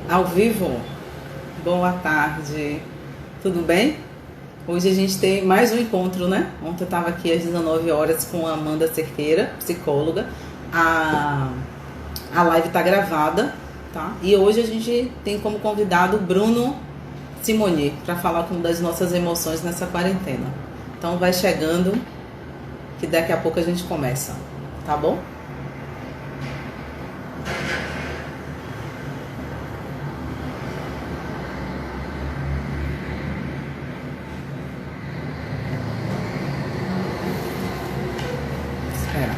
Ao vivo, boa tarde, tudo bem? Hoje a gente tem mais um encontro, né? Ontem eu estava aqui às 19 horas com a Amanda Cerqueira, psicóloga. A, a live está gravada, tá? E hoje a gente tem como convidado o Bruno Simoni para falar como das nossas emoções nessa quarentena. Então vai chegando, que daqui a pouco a gente começa, tá bom? Espera.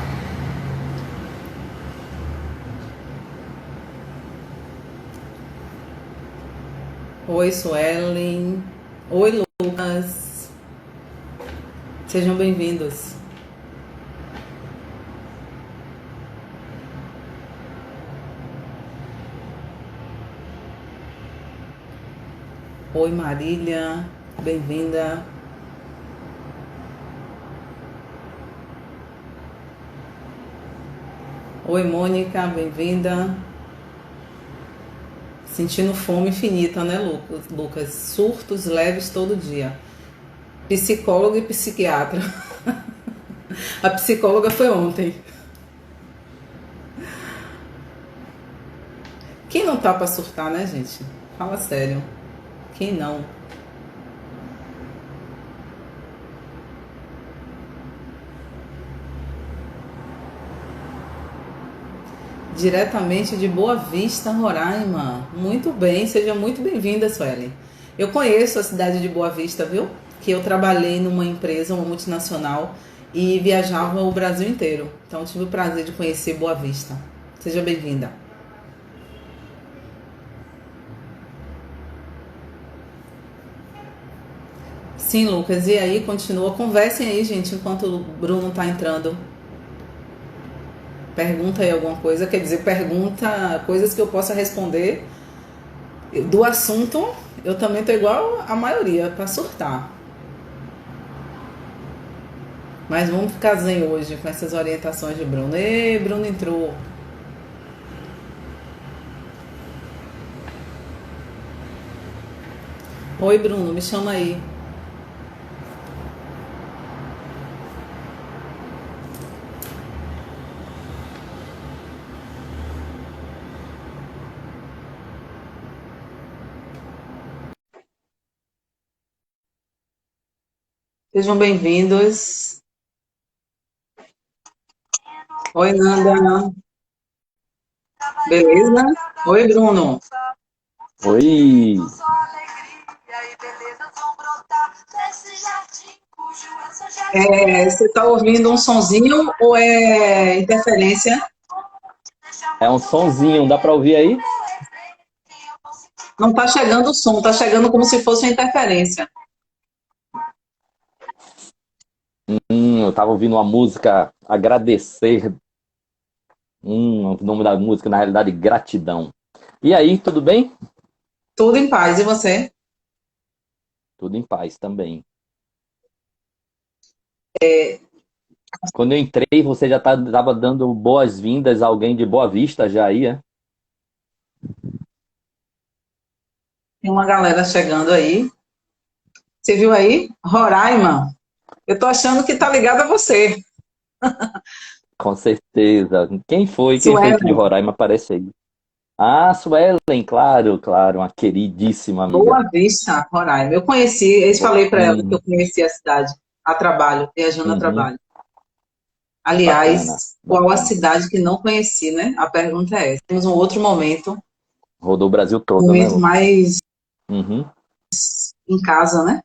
Oi, Suelen. Oi, Lucas. Sejam bem-vindos. Oi, Marília, bem-vinda. Oi, Mônica, bem-vinda. Sentindo fome infinita, né, Lucas? Surtos leves todo dia. Psicólogo e psiquiatra. A psicóloga foi ontem. Quem não tá pra surtar, né, gente? Fala sério. Quem não? Diretamente de Boa Vista, Roraima. Muito bem, seja muito bem-vinda, Suelen. Eu conheço a cidade de Boa Vista, viu? Que eu trabalhei numa empresa, uma multinacional, e viajava o Brasil inteiro. Então tive o prazer de conhecer Boa Vista. Seja bem-vinda. Sim, Lucas. E aí, continua. Conversem aí, gente, enquanto o Bruno tá entrando. Pergunta aí alguma coisa. Quer dizer, pergunta coisas que eu possa responder. Do assunto, eu também tô igual a maioria, para surtar. Mas vamos ficar zen hoje com essas orientações de Bruno. Ei, Bruno entrou. Oi, Bruno, me chama aí. Sejam bem-vindos. Oi, Nanda. Beleza? Oi, Bruno. Oi, Você está ouvindo um sonzinho ou é interferência? é um sonzinho, dá pra ouvir aí? Não está chegando o som, está chegando como se fosse uma interferência. Eu tava ouvindo uma música Agradecer, o nome da música, na realidade, Gratidão. E aí, tudo bem? Tudo em paz. E você? Tudo em paz também. Quando eu entrei, você já tava dando boas-vindas a alguém de Boa Vista já aí, é? Tem uma galera chegando aí. Você viu aí? Roraima. Eu tô achando que tá ligado a você. Com certeza. Quem foi? Quem foi que de Suelen. Roraima aparece aí? Ah, Suelen, claro, claro, uma queridíssima amiga. Boa Vista, Roraima. Eu conheci, eu falei para ela que eu Uhum, conheci a cidade a trabalho, viajando a uhum, trabalho. bacana, Aliás, qual a bacana. cidade que não conheci, né? A pergunta é essa. Temos um outro momento, Rodou o Brasil um todo, né, momento Lu? mais Uhum, em casa, né?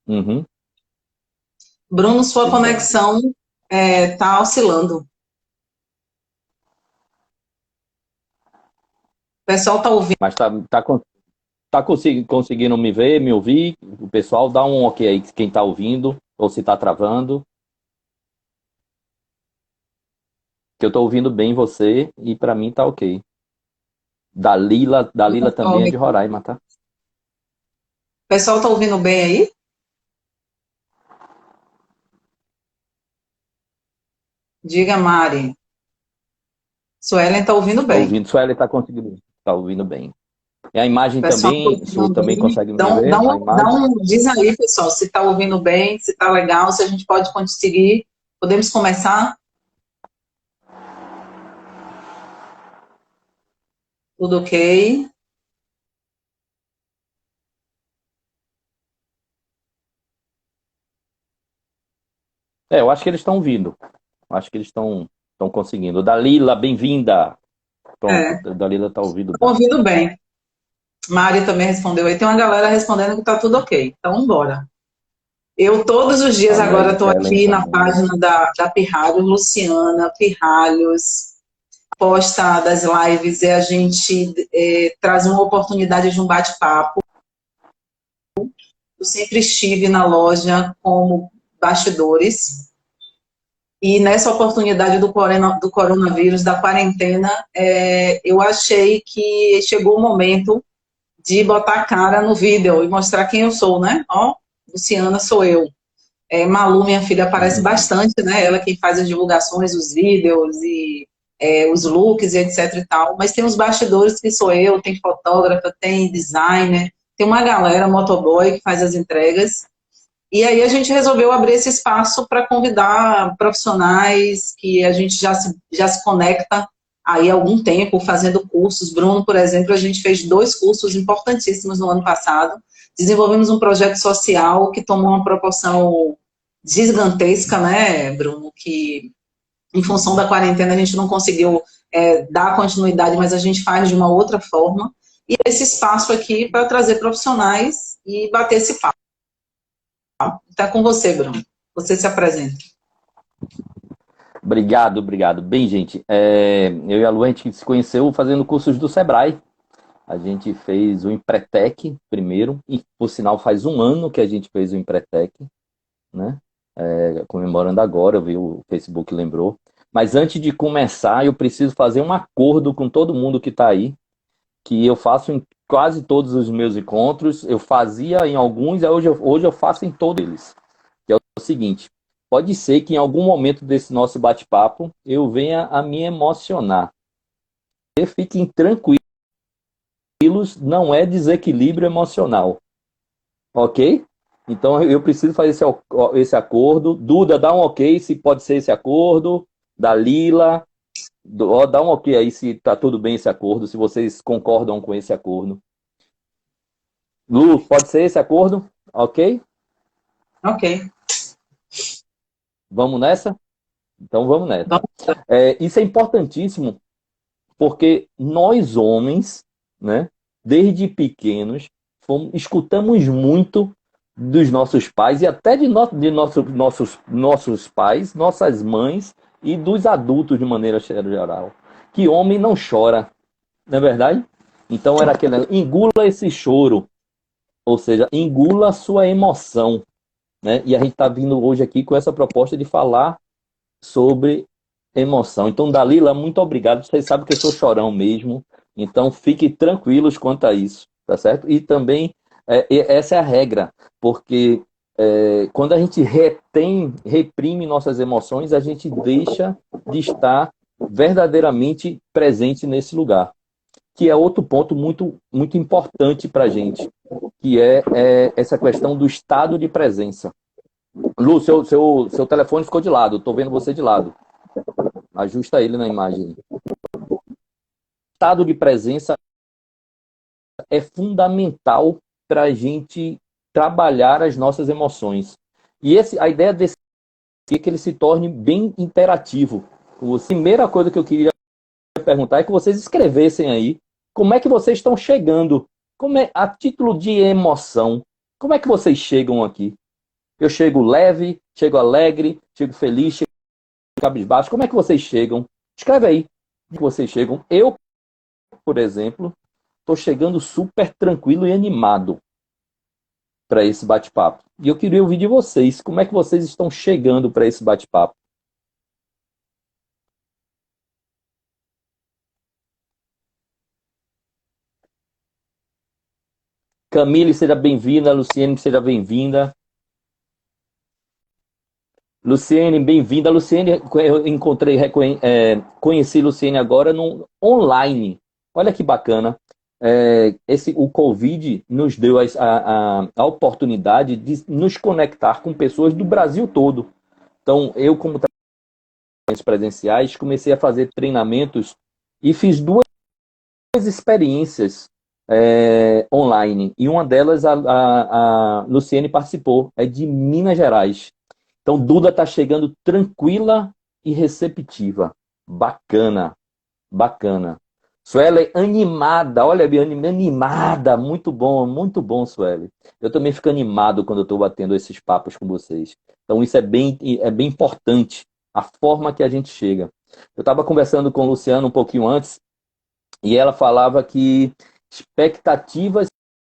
uhum. Bruno, sua Verdade. conexão tá oscilando. O pessoal tá ouvindo. Mas tá conseguindo me ver, me ouvir? O pessoal dá um ok aí, quem tá ouvindo, ou se tá travando. Que eu tô ouvindo bem você e pra mim tá ok. Dalila também é de O Roraima, tá? pessoal tá ouvindo bem aí? Diga, Mari. Suelen tá ouvindo Tá bem. ouvindo? Sueli tá conseguindo. Tá ouvindo bem. E a imagem Pessoal, também, o senhor também bem. consegue me ver a imagem? Diz aí, pessoal, se está ouvindo bem, se está legal, se a gente pode conseguir. Podemos começar? Tudo ok? Eu acho que eles estão vindo. Acho que eles estão conseguindo. Dalila, bem-vinda. Pronto, É, Dalila está ouvindo estão bem. ouvindo bem. Mari também respondeu aí. Tem uma galera respondendo que está tudo ok. Então, bora. Eu, todos os dias, Olha agora aí, estou Kellen aqui na também. página da Pirralho, Luciana Pirralhos, posta das lives e a gente traz uma oportunidade de um bate-papo. Eu sempre estive na loja como bastidores e nessa oportunidade do coronavírus, da quarentena, eu achei que chegou o momento de botar a cara no vídeo e mostrar quem eu sou, né? Ó, Luciana sou eu. Malu, minha filha, aparece Uhum. bastante, né? Ela quem faz as divulgações, os vídeos e os looks e etc e tal. Mas tem os bastidores que sou eu, tem fotógrafa, tem designer, tem uma galera, motoboy, que faz as entregas. E aí a gente resolveu abrir esse espaço para convidar profissionais que a gente já se conecta aí há algum tempo fazendo cursos. Bruno, por exemplo, a gente fez 2 cursos importantíssimos no ano passado. Desenvolvemos um projeto social que tomou uma proporção gigantesca, né, Bruno? Que em função da quarentena a gente não conseguiu dar continuidade, mas a gente faz de uma outra forma. E esse espaço aqui para trazer profissionais e bater esse papo. Está com você, Bruno. Você se apresenta. Obrigado, obrigado. Bem, gente, eu e a Lu, a gente se conheceu fazendo cursos do Sebrae. A gente fez o Empretec primeiro, e por sinal faz um ano que a gente fez o Empretec, né? Comemorando agora, eu vi o Facebook lembrou. Mas antes de começar, eu preciso fazer um acordo com todo mundo que está aí, que eu faço em quase todos os meus encontros, eu fazia em alguns, hoje eu faço em todos eles. Que é o seguinte, pode ser que em algum momento desse nosso bate-papo eu venha a me emocionar. E fiquem tranquilos, não é desequilíbrio emocional, ok? Então eu preciso fazer esse acordo. Duda, dá um ok se pode ser esse acordo. Dalila, dá um ok aí se tá tudo bem esse acordo, se vocês concordam com esse acordo. Lu, pode ser esse acordo? Ok? Ok. Vamos nessa? Então vamos nessa. Vamos. Isso é importantíssimo porque nós homens, né, desde pequenos, escutamos muito dos nossos pais e até nossos pais, nossas mães e dos adultos de maneira geral, que homem não chora, não é verdade? Então era aquele, engula esse choro, ou seja, engula a sua emoção, né? E a gente está vindo hoje aqui com essa proposta de falar sobre emoção. Então, Dalila, muito obrigado. Vocês sabem que eu sou chorão mesmo. Então, fiquem tranquilos quanto a isso, tá certo? E também, essa é a regra, porque quando a gente reprime nossas emoções, a gente deixa de estar verdadeiramente presente nesse lugar. Que é outro ponto muito, muito importante para a gente, que é essa questão do estado de presença. Lu, seu telefone ficou de lado, estou vendo você de lado. Ajusta ele na imagem. Estado de presença é fundamental para a gente trabalhar as nossas emoções. E a ideia desse é que ele se torne bem interativo. A primeira coisa que eu queria perguntar é que vocês escrevessem aí como é que vocês estão chegando, a título de emoção, como é que vocês chegam aqui? Eu chego leve, chego alegre, chego feliz, chego cabisbaixo. Como é que vocês chegam? Escreve aí como é que vocês chegam. Eu, por exemplo, estou chegando super tranquilo e animado para esse bate-papo. E eu queria ouvir de vocês. Como é que vocês estão chegando para esse bate-papo? Camille, seja bem-vinda. Luciene, seja bem-vinda. Luciene, bem-vinda. Luciene, eu conheci Luciene agora online. Olha que bacana. O Covid nos deu a oportunidade de nos conectar com pessoas do Brasil todo. Então, eu, como trabalhadores presenciais, comecei a fazer treinamentos e fiz duas experiências online. E uma delas a Luciene participou, é de Minas Gerais. Então, Duda está chegando tranquila e receptiva. Bacana, bacana. Suelen, animada, olha, animada, muito bom, Suelen. Eu também fico animado quando eu estou batendo esses papos com vocês. Então, isso é bem importante, a forma que a gente chega. Eu estava conversando com o Luciano um pouquinho antes, e ela falava que expectativas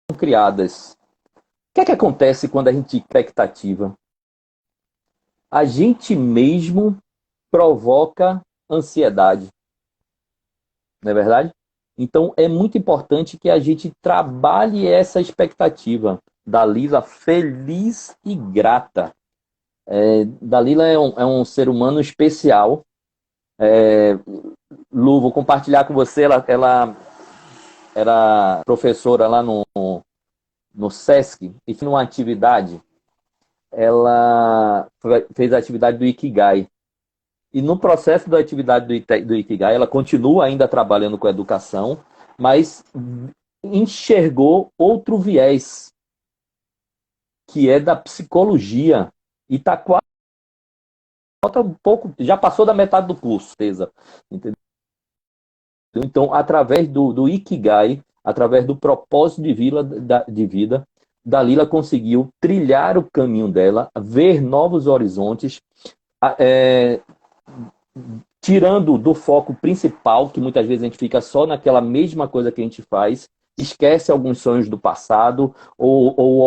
são criadas. O que é que acontece quando a gente tem expectativa? A gente mesmo provoca ansiedade, não é verdade? Então é muito importante que a gente trabalhe essa expectativa. Dalila feliz e grata. Dalila é um ser humano especial. Lu, vou compartilhar com você, ela era professora lá no SESC, e numa atividade, ela fez a atividade do Ikigai. E no processo da atividade do Ikigai, ela continua ainda trabalhando com educação, mas enxergou outro viés, que é da psicologia. E está quase falta um pouco, já passou da metade do curso, certeza. Entendeu? Então, através do Ikigai, através do propósito de vida, Dalila conseguiu trilhar o caminho dela, ver novos horizontes, tirando do foco principal, que muitas vezes a gente fica só naquela mesma coisa que a gente faz, esquece alguns sonhos do passado ou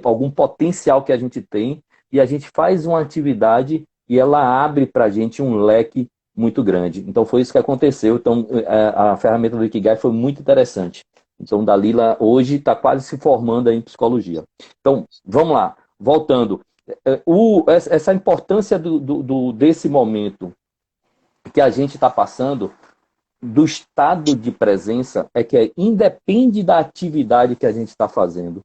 algum potencial que a gente tem, e a gente faz uma atividade e ela abre para a gente um leque muito grande. Então foi isso que aconteceu. Então a ferramenta do Ikigai foi muito interessante. Então Dalila hoje está quase se formando em psicologia. Então vamos lá, voltando. Essa importância desse momento que a gente está passando, do estado de presença, é que independe da atividade que a gente está fazendo,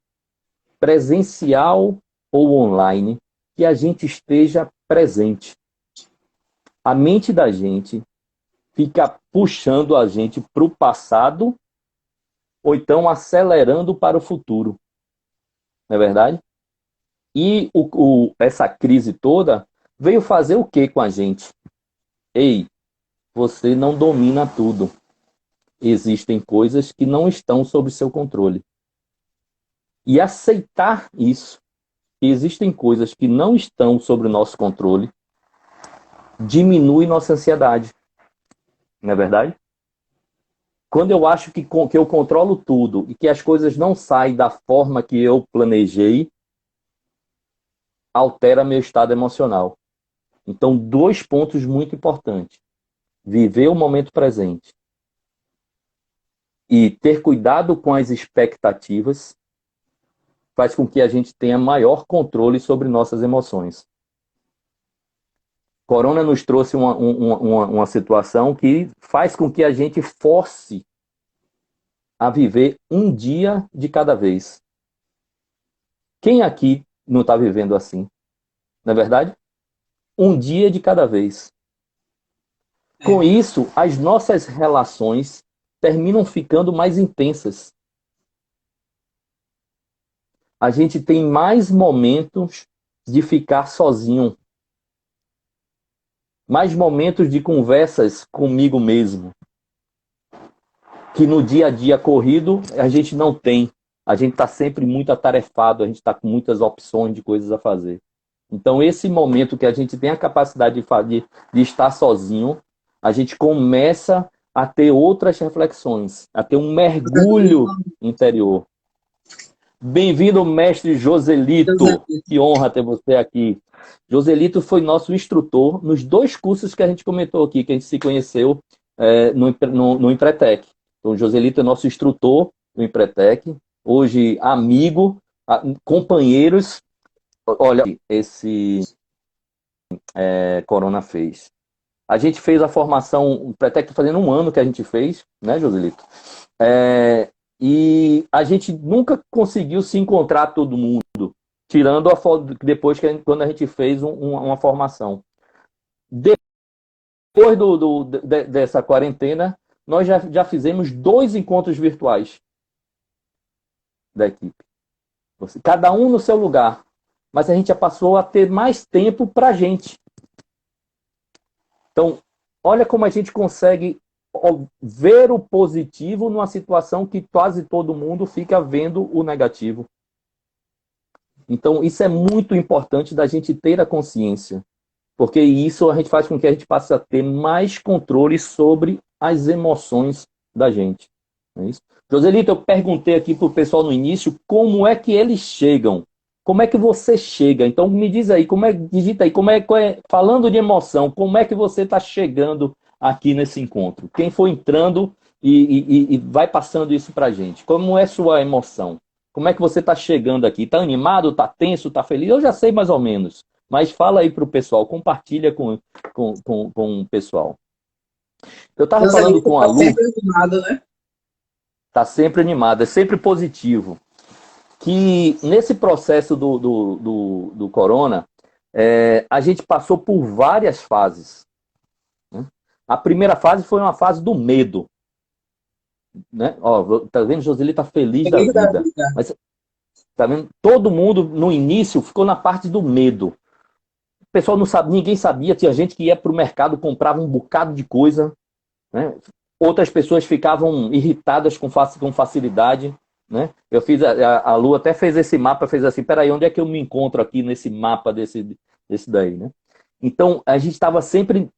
presencial ou online, que a gente esteja presente. A mente da gente fica puxando a gente para o passado ou então acelerando para o futuro. Não é verdade? E essa crise toda veio fazer o que com a gente? Ei, você não domina tudo. Existem coisas que não estão sob seu controle. E aceitar isso, que existem coisas que não estão sob o nosso controle, diminui nossa ansiedade. Não é verdade? Quando eu acho que eu controlo tudo e que as coisas não saem da forma que eu planejei, altera meu estado emocional. Então, 2 pontos muito importantes. Viver o momento presente e ter cuidado com as expectativas faz com que a gente tenha maior controle sobre nossas emoções. Corona nos trouxe uma situação que faz com que a gente force a viver um dia de cada vez. Quem aqui não está vivendo assim? Não é verdade? Um dia de cada vez. Com isso, as nossas relações terminam ficando mais intensas. A gente tem mais momentos de ficar sozinho. Mais momentos de conversas comigo mesmo. Que no dia a dia corrido a gente não tem. A gente está sempre muito atarefado, a gente está com muitas opções de coisas a fazer. Então, esse momento que a gente tem a capacidade de estar sozinho, a gente começa a ter outras reflexões, a ter um mergulho interior. Bem-vindo, mestre Joselito. Que honra ter você aqui. Joselito foi nosso instrutor nos 2 cursos que a gente comentou aqui, que a gente se conheceu no Empretec. Então, Joselito é nosso instrutor no Empretec, hoje amigo, companheiros. Olha, esse Corona fez. A gente fez a formação, o Pretec está fazendo 1 ano que a gente fez, né, Joselito? E a gente nunca conseguiu se encontrar todo mundo, tirando a foto depois quando a gente fez uma formação. Depois dessa quarentena, nós já fizemos 2 encontros virtuais da equipe. Cada um no seu lugar. Mas a gente já passou a ter mais tempo para a gente. Então, olha como a gente consegue ver o positivo numa situação que quase todo mundo fica vendo o negativo. Então, isso é muito importante da gente ter a consciência. Porque isso a gente faz com que a gente passe a ter mais controle sobre as emoções da gente. Não é isso? Joselito, eu perguntei aqui para o pessoal no início como é que eles chegam. Como é que você chega? Então me diz aí, digita aí, falando de emoção, como é que você está chegando aqui nesse encontro? Quem for entrando e vai passando isso para a gente? Como é sua emoção? Como é que você está chegando aqui? Está animado, está tenso, está feliz? Eu já sei mais ou menos. Mas fala aí para o pessoal, compartilha com o pessoal. Eu estava falando com a Lu. Está sempre animado, né? Está sempre animado, é sempre positivo. Que nesse processo do corona, a gente passou por várias fases. Né? A primeira fase foi uma fase do medo. Né? Ó, tá vendo? Joseli tá feliz da vida. Mas, tá vendo? Todo mundo, no início, ficou na parte do medo. O pessoal não sabia, ninguém sabia. Tinha gente que ia para o mercado, comprava um bocado de coisa. Né? Outras pessoas ficavam irritadas com facilidade. Né? Eu fiz, a Lu até fez esse mapa, fez assim, peraí, onde é que eu me encontro aqui nesse mapa desse daí, né? Então, a gente estava sempre,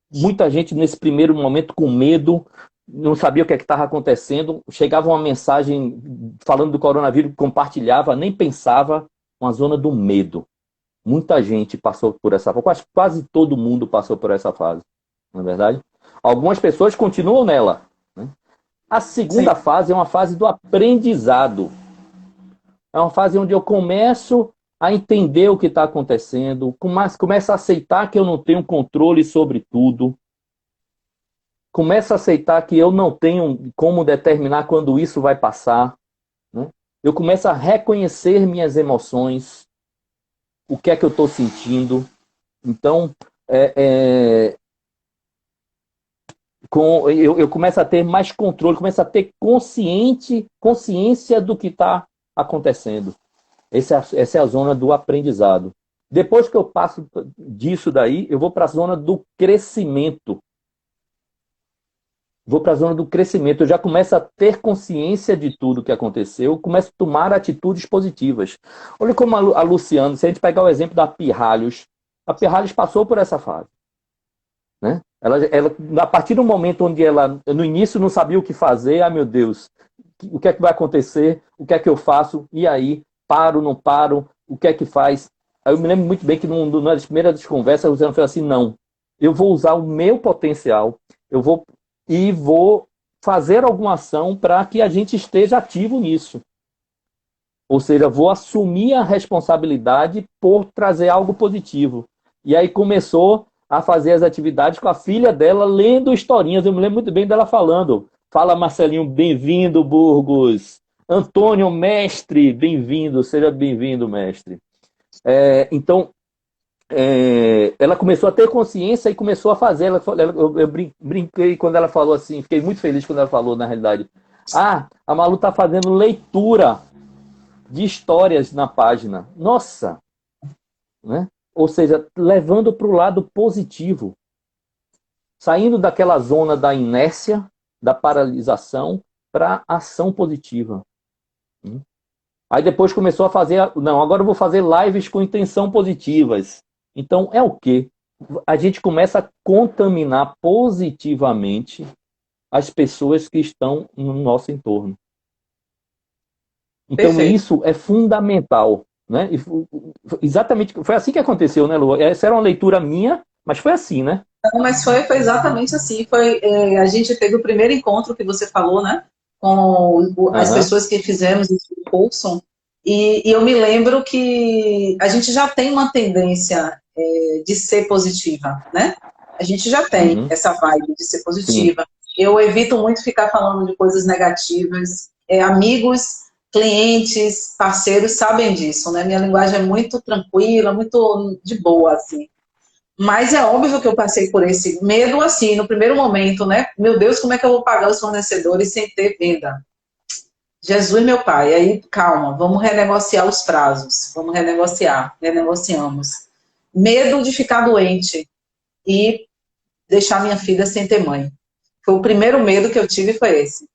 muita gente nesse primeiro momento com medo, não sabia o que estava acontecendo, chegava uma mensagem falando do coronavírus, compartilhava, nem pensava, uma zona do medo. Muita gente passou por essa fase, quase todo mundo passou por essa fase, não é verdade? Algumas pessoas continuam nela, né? A segunda fase é uma fase do aprendizado. É uma fase onde eu começo a entender o que está acontecendo, começo a aceitar que eu não tenho controle sobre tudo, começo a aceitar que eu não tenho como determinar quando isso vai passar. Né? Eu começo a reconhecer minhas emoções, o que é que eu estou sentindo. Então, eu começo a ter mais controle, começo a ter consciência do que está acontecendo. Essa é a zona do aprendizado. Depois que eu passo disso daí, eu vou para a zona do crescimento. Vou para a zona do crescimento. Eu já começo a ter consciência de tudo que aconteceu, começo a tomar atitudes positivas. Olha como a Luciana, se a gente pegar o exemplo da Pirralhos, a Pirralhos passou por essa fase. Né? Ela, a partir do momento onde ela, no início, não sabia o que fazer, ai meu Deus, o que é que vai acontecer? O que é que eu faço? E aí? Paro, não paro? O que é que faz? Aí eu me lembro muito bem que numa das primeiras conversas, a Luciana falou assim, não, eu vou usar o meu potencial, eu vou fazer alguma ação para que a gente esteja ativo nisso. Ou seja, vou assumir a responsabilidade por trazer algo positivo. E aí começou a fazer as atividades com a filha dela, lendo historinhas. Eu me lembro muito bem dela falando. Fala, Marcelinho, bem-vindo, Burgos. Antônio, mestre, bem-vindo. Seja bem-vindo, mestre. Então, ela começou a ter consciência e começou a fazer. Eu brinquei quando ela falou assim, fiquei muito feliz quando ela falou, na realidade. A Malu está fazendo leitura de histórias na página. Nossa! Né? Ou seja, levando para o lado positivo. Saindo daquela zona da inércia, da paralisação, para a ação positiva. Aí depois começou a fazer... Não, agora eu vou fazer lives com intenção positivas. Então, é o quê? A gente começa a contaminar positivamente as pessoas que estão no nosso entorno. Então, perfeito. Isso é fundamental. Né? Exatamente, foi assim que aconteceu, né, Lu? Essa era uma leitura minha, mas foi assim, né? Não, mas foi exatamente assim. A gente teve o primeiro encontro que você falou, né? Com as pessoas que fizemos esse curso. E eu me lembro que a gente já tem uma tendência de ser positiva, né? A gente já tem Uhum. essa vibe de ser Sim, positiva. Eu evito muito ficar falando de coisas negativas. Amigos, clientes, parceiros sabem disso, né? Minha linguagem é muito tranquila, muito de boa, assim. Mas é óbvio que eu passei por esse medo, assim, no primeiro momento, né? Meu Deus, como é que eu vou pagar os fornecedores sem ter venda? Jesus, meu pai, aí calma, vamos renegociar os prazos, vamos renegociar, renegociamos. Medo de ficar doente e deixar minha filha sem ter mãe. Foi o primeiro medo que eu tive, foi esse.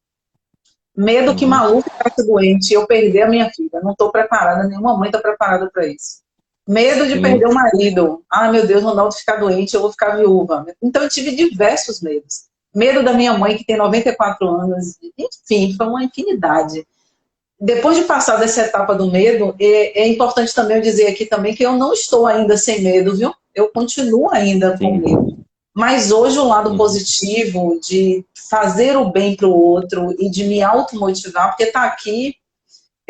Medo que uhum, Malu ficasse doente e eu perder a minha filha. Não estou preparada, nenhuma mãe está preparada para isso. Medo de sim, perder o marido. Ah, meu Deus, Ronaldo ficar doente, eu vou ficar viúva. Então eu tive diversos medos. Medo da minha mãe, que tem 94 anos. Enfim, foi uma infinidade. Depois de passar dessa etapa do medo, é importante também eu dizer aqui também que eu não estou ainda sem medo, viu? Eu continuo ainda com medo. sim. Mas hoje o lado Uhum, positivo de fazer o bem para o outro e de me automotivar, porque tá aqui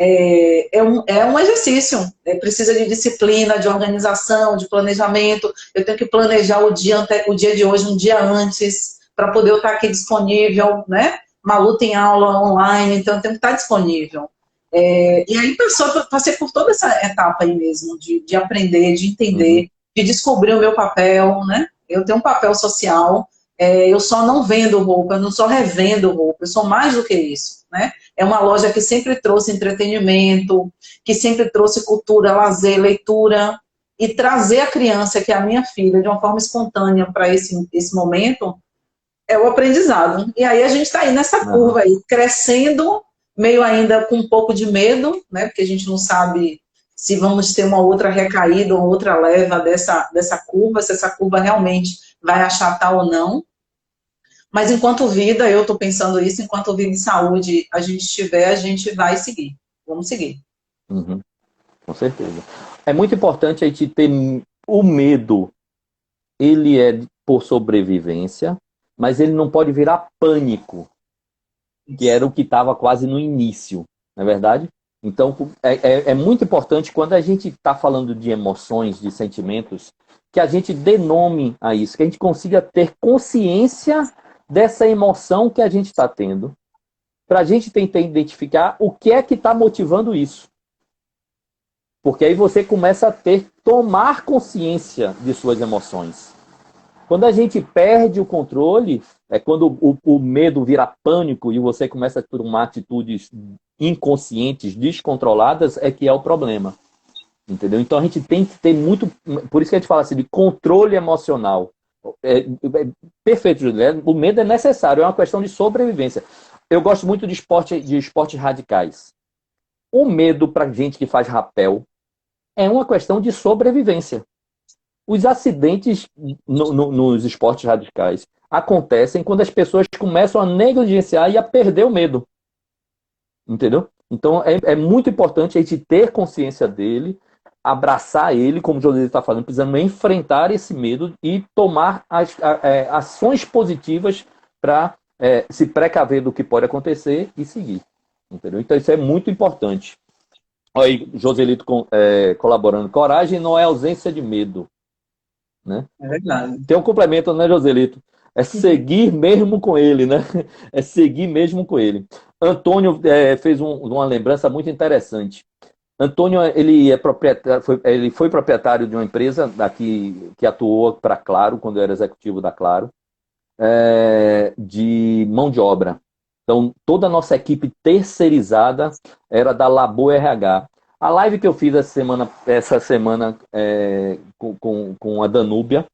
é um exercício, precisa de disciplina, de organização, de planejamento. Eu tenho que planejar o dia de hoje um dia antes para poder eu estar aqui disponível, né? Malu tem aula online, então eu tenho que estar disponível. E aí passei por toda essa etapa aí mesmo, de aprender, de uhum, entender, de descobrir o meu papel, né? Eu tenho um papel social, eu só não vendo roupa, eu não só revendo roupa, eu sou mais do que isso, né? É uma loja que sempre trouxe entretenimento, que sempre trouxe cultura, lazer, leitura, e trazer a criança, que é a minha filha, de uma forma espontânea para esse momento, é o aprendizado. E aí a gente está aí nessa aham. curva aí, crescendo, meio ainda com um pouco de medo, né? Porque a gente não sabe se vamos ter uma outra recaída ou outra leva dessa curva, se essa curva realmente vai achatar ou não. Mas enquanto vida, eu estou pensando isso, enquanto vida e saúde a gente tiver, a gente vai seguir. Vamos seguir. Uhum, com certeza. É muito importante a gente ter o medo, ele é por sobrevivência, mas ele não pode virar pânico, que Isso. era o que estava quase no início, não é verdade? Então, é muito importante quando a gente está falando de emoções, de sentimentos, que a gente dê nome a isso, que a gente consiga ter consciência dessa emoção que a gente está tendo, para a gente tentar identificar o que é que está motivando isso. Porque aí você começa a tomar consciência de suas emoções. Quando a gente perde o controle, é quando o medo vira pânico e você começa a tomar atitudes inconscientes, descontroladas, é que é o problema. Entendeu? Então a gente tem que ter muito. Por isso que a gente fala assim de controle emocional. Perfeito, Juliano. O medo é necessário, é uma questão de sobrevivência. Eu gosto muito de esportes radicais. O medo para gente que faz rapel é uma questão de sobrevivência. Os acidentes nos esportes radicais acontecem quando as pessoas começam a negligenciar e a perder o medo. Entendeu? Então é muito importante a gente ter consciência dele, abraçar ele, como o José está falando, precisando enfrentar esse medo e tomar ações positivas para se precaver do que pode acontecer e seguir. Entendeu? Então isso é muito importante. Olha aí, Joselito colaborando. Coragem não é ausência de medo, né? É verdade. Tem um complemento, né, Joselito? É seguir mesmo com ele, né? É seguir mesmo com ele. Antônio fez uma lembrança muito interessante. Antônio, ele é proprietário, ele foi proprietário de uma empresa daqui que atuou para Claro, quando era executivo da Claro, de mão de obra. Então, toda a nossa equipe terceirizada era da Labo RH. A live que eu fiz essa semana com a Danúbia,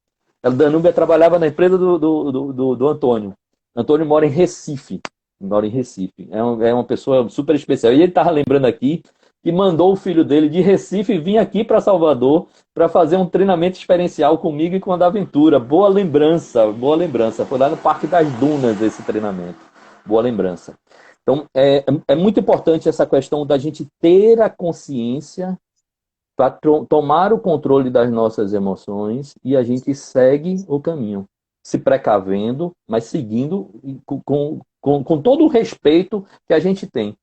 a Danúbia trabalhava na empresa do Antônio. Antônio mora em Recife. Mora em Recife. É uma pessoa super especial. E ele estava lembrando aqui que mandou o filho dele de Recife vir aqui para Salvador para fazer um treinamento experiencial comigo e com a da Aventura. Boa lembrança, boa lembrança. Foi lá no Parque das Dunas esse treinamento. Boa lembrança. Então, é muito importante essa questão da gente ter a consciência para tomar o controle das nossas emoções e a gente segue o caminho, se precavendo, mas seguindo com todo o respeito que a gente tem.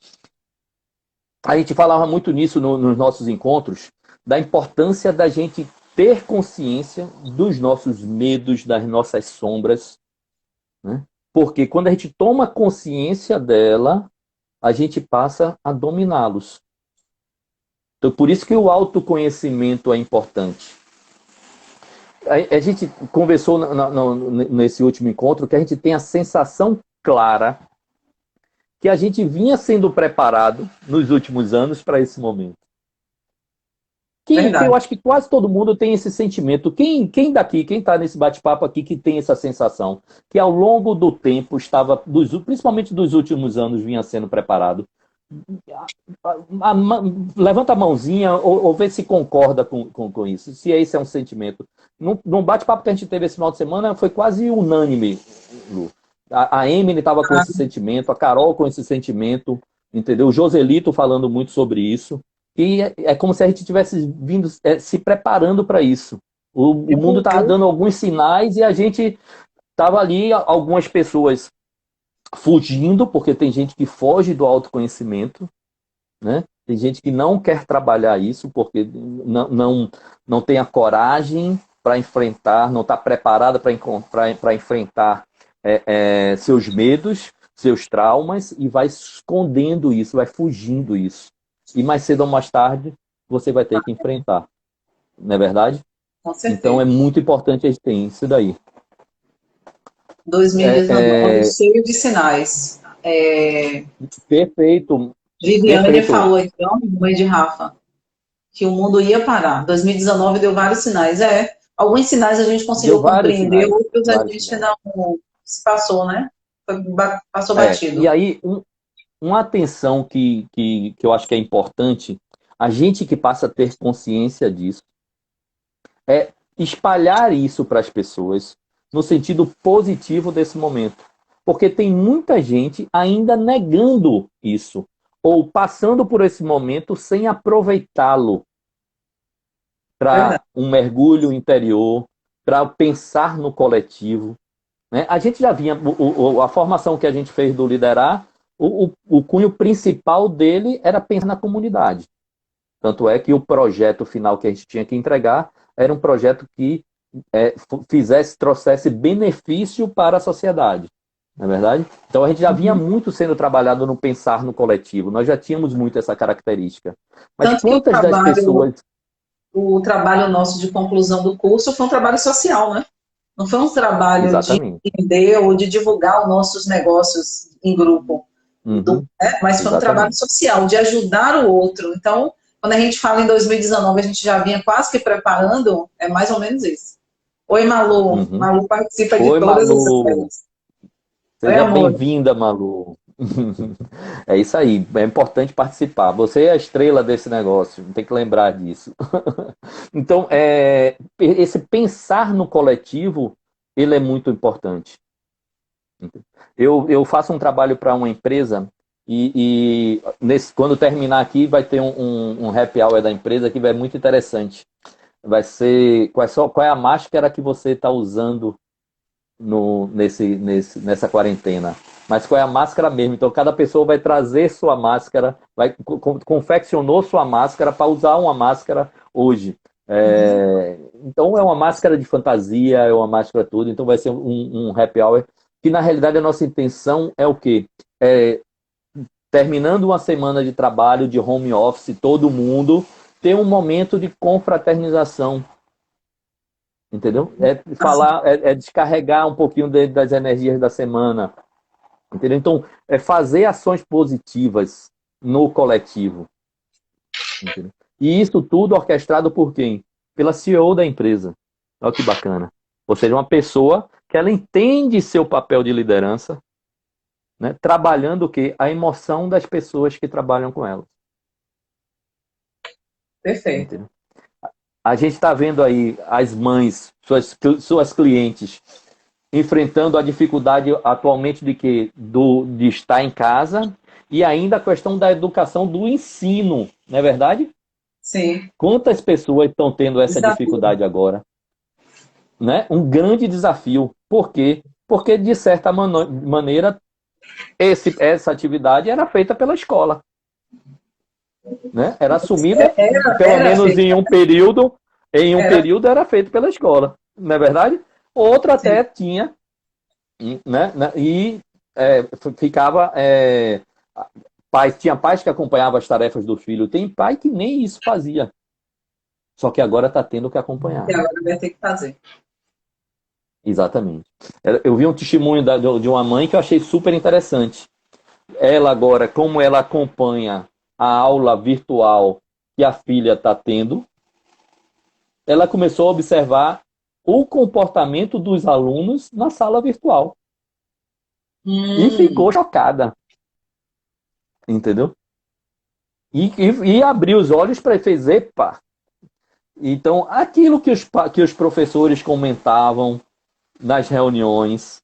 A gente falava muito nisso nos nossos encontros, da importância da gente ter consciência dos nossos medos, das nossas sombras, né? Porque quando a gente toma consciência dela, a gente passa a dominá-los. Então, por isso que o autoconhecimento é importante. A gente conversou nesse último encontro que a gente tem a sensação clara que a gente vinha sendo preparado nos últimos anos para esse momento. Que eu acho que quase todo mundo tem esse sentimento. Quem daqui, quem está nesse bate-papo aqui, que tem essa sensação, que ao longo do tempo estava, principalmente dos últimos anos, vinha sendo preparado. Levanta a mãozinha ou vê se concorda com isso, se esse é um sentimento. No bate-papo que a gente teve esse final de semana, foi quase unânime, Lu. A Emily estava com esse sentimento, a Carol com esse sentimento, entendeu? O Joselito falando muito sobre isso. E é como se a gente tivesse vindo se preparando para isso. O mundo estava dando alguns sinais e a gente estava ali, algumas pessoas fugindo, porque tem gente que foge do autoconhecimento, né? Tem gente que não quer trabalhar isso porque não tem a coragem para enfrentar, não está preparada para enfrentar seus medos, seus traumas, e vai escondendo isso, vai fugindo isso. E mais cedo ou mais tarde, você vai ter que enfrentar. Não é verdade? Com certeza. Então é muito importante a gente ter isso daí. 2019, cheio de sinais. Perfeito. Viviane falou então, mãe de Rafa, que o mundo ia parar. 2019 deu vários sinais. Alguns sinais a gente conseguiu compreender, outros a gente não se passou, né? Passou batido. E aí, uma atenção que eu acho que é importante, a gente que passa a ter consciência disso, é espalhar isso para as pessoas no sentido positivo desse momento. Porque tem muita gente ainda negando isso, ou passando por esse momento sem aproveitá-lo para um mergulho interior, para pensar no coletivo, né? A gente já vinha, a formação que a gente fez do Liderar, o cunho principal dele era pensar na comunidade. Tanto é que o projeto final que a gente tinha que entregar era um projeto que trouxesse benefício para a sociedade. Não é verdade? Então a gente já vinha muito sendo trabalhado no pensar no coletivo. Nós já tínhamos muito essa característica. Mas quantas das pessoas... O trabalho nosso de conclusão do curso foi um trabalho social, né? Não foi um trabalho de entender ou de divulgar os nossos negócios em grupo. Mas foi um trabalho social, de ajudar o outro. Então, quando a gente fala em 2019, a gente já vinha quase que preparando, é mais ou menos isso. Oi, Malu. Malu participa de todas as coisas. Seja bem-vinda, Malu. É isso aí, é importante participar. Você é a estrela desse negócio, tem que lembrar disso. Então, esse pensar no coletivo, ele é muito importante. Eu faço um trabalho para uma empresa e quando terminar aqui vai ter um happy hour da empresa que vai muito interessante. Vai ser qual é a máscara que você está usando nessa quarentena. Mas qual é a máscara mesmo? Então cada pessoa vai trazer sua máscara, confeccionou sua máscara para usar uma máscara hoje. Então é uma máscara de fantasia, é uma máscara tudo, então vai ser um happy hour, que na realidade a nossa intenção é o quê? Terminando uma semana de trabalho, de home office, todo mundo ter um momento de confraternização. Entendeu? Descarregar um pouquinho das energias da semana. Entendeu? Então, fazer ações positivas no coletivo. Entendeu? E isso tudo orquestrado por quem? Pela CEO da empresa. Olha que bacana. Ou seja, uma pessoa que ela entende seu papel de liderança, né, trabalhando o quê? A emoção das pessoas que trabalham com ela. Perfeito. Entendeu? A gente está vendo aí as mães, suas clientes, enfrentando a dificuldade atualmente de estar em casa, e ainda a questão da educação, do ensino, não é verdade? Sim. Quantas pessoas estão tendo essa dificuldade agora? Né? Um grande desafio. Por quê? Porque, de certa maneira, essa atividade era feita pela escola. Né? Era assumida, pelo menos em um período, Em um Era. período era feito pela escola, não é verdade? Outro até Sim. tinha, né? E ficava. Tinha pais que acompanhavam as tarefas do filho, tem pai que nem isso fazia. Só que agora está tendo que E acompanhar. agora vai ter que fazer. Exatamente. Eu vi um testemunho de uma mãe que eu achei super interessante. Ela agora, como ela acompanha a aula virtual que a filha está tendo, ela começou a observar o comportamento dos alunos na sala virtual. E Hum, ficou chocada, entendeu? E abriu os olhos para fez, epa. Então, aquilo que os professores comentavam nas reuniões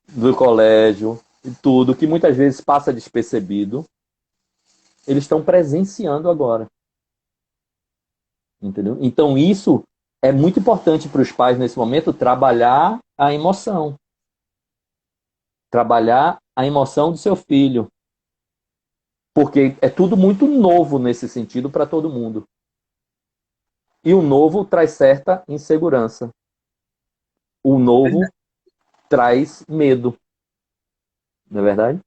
do colégio, e tudo, que muitas vezes passa despercebido, eles estão presenciando agora, entendeu? Então, isso é muito importante para os pais, nesse momento, trabalhar a emoção do seu filho, porque é tudo muito novo nesse sentido para todo mundo. E o novo traz certa insegurança. O novo traz medo, não é verdade?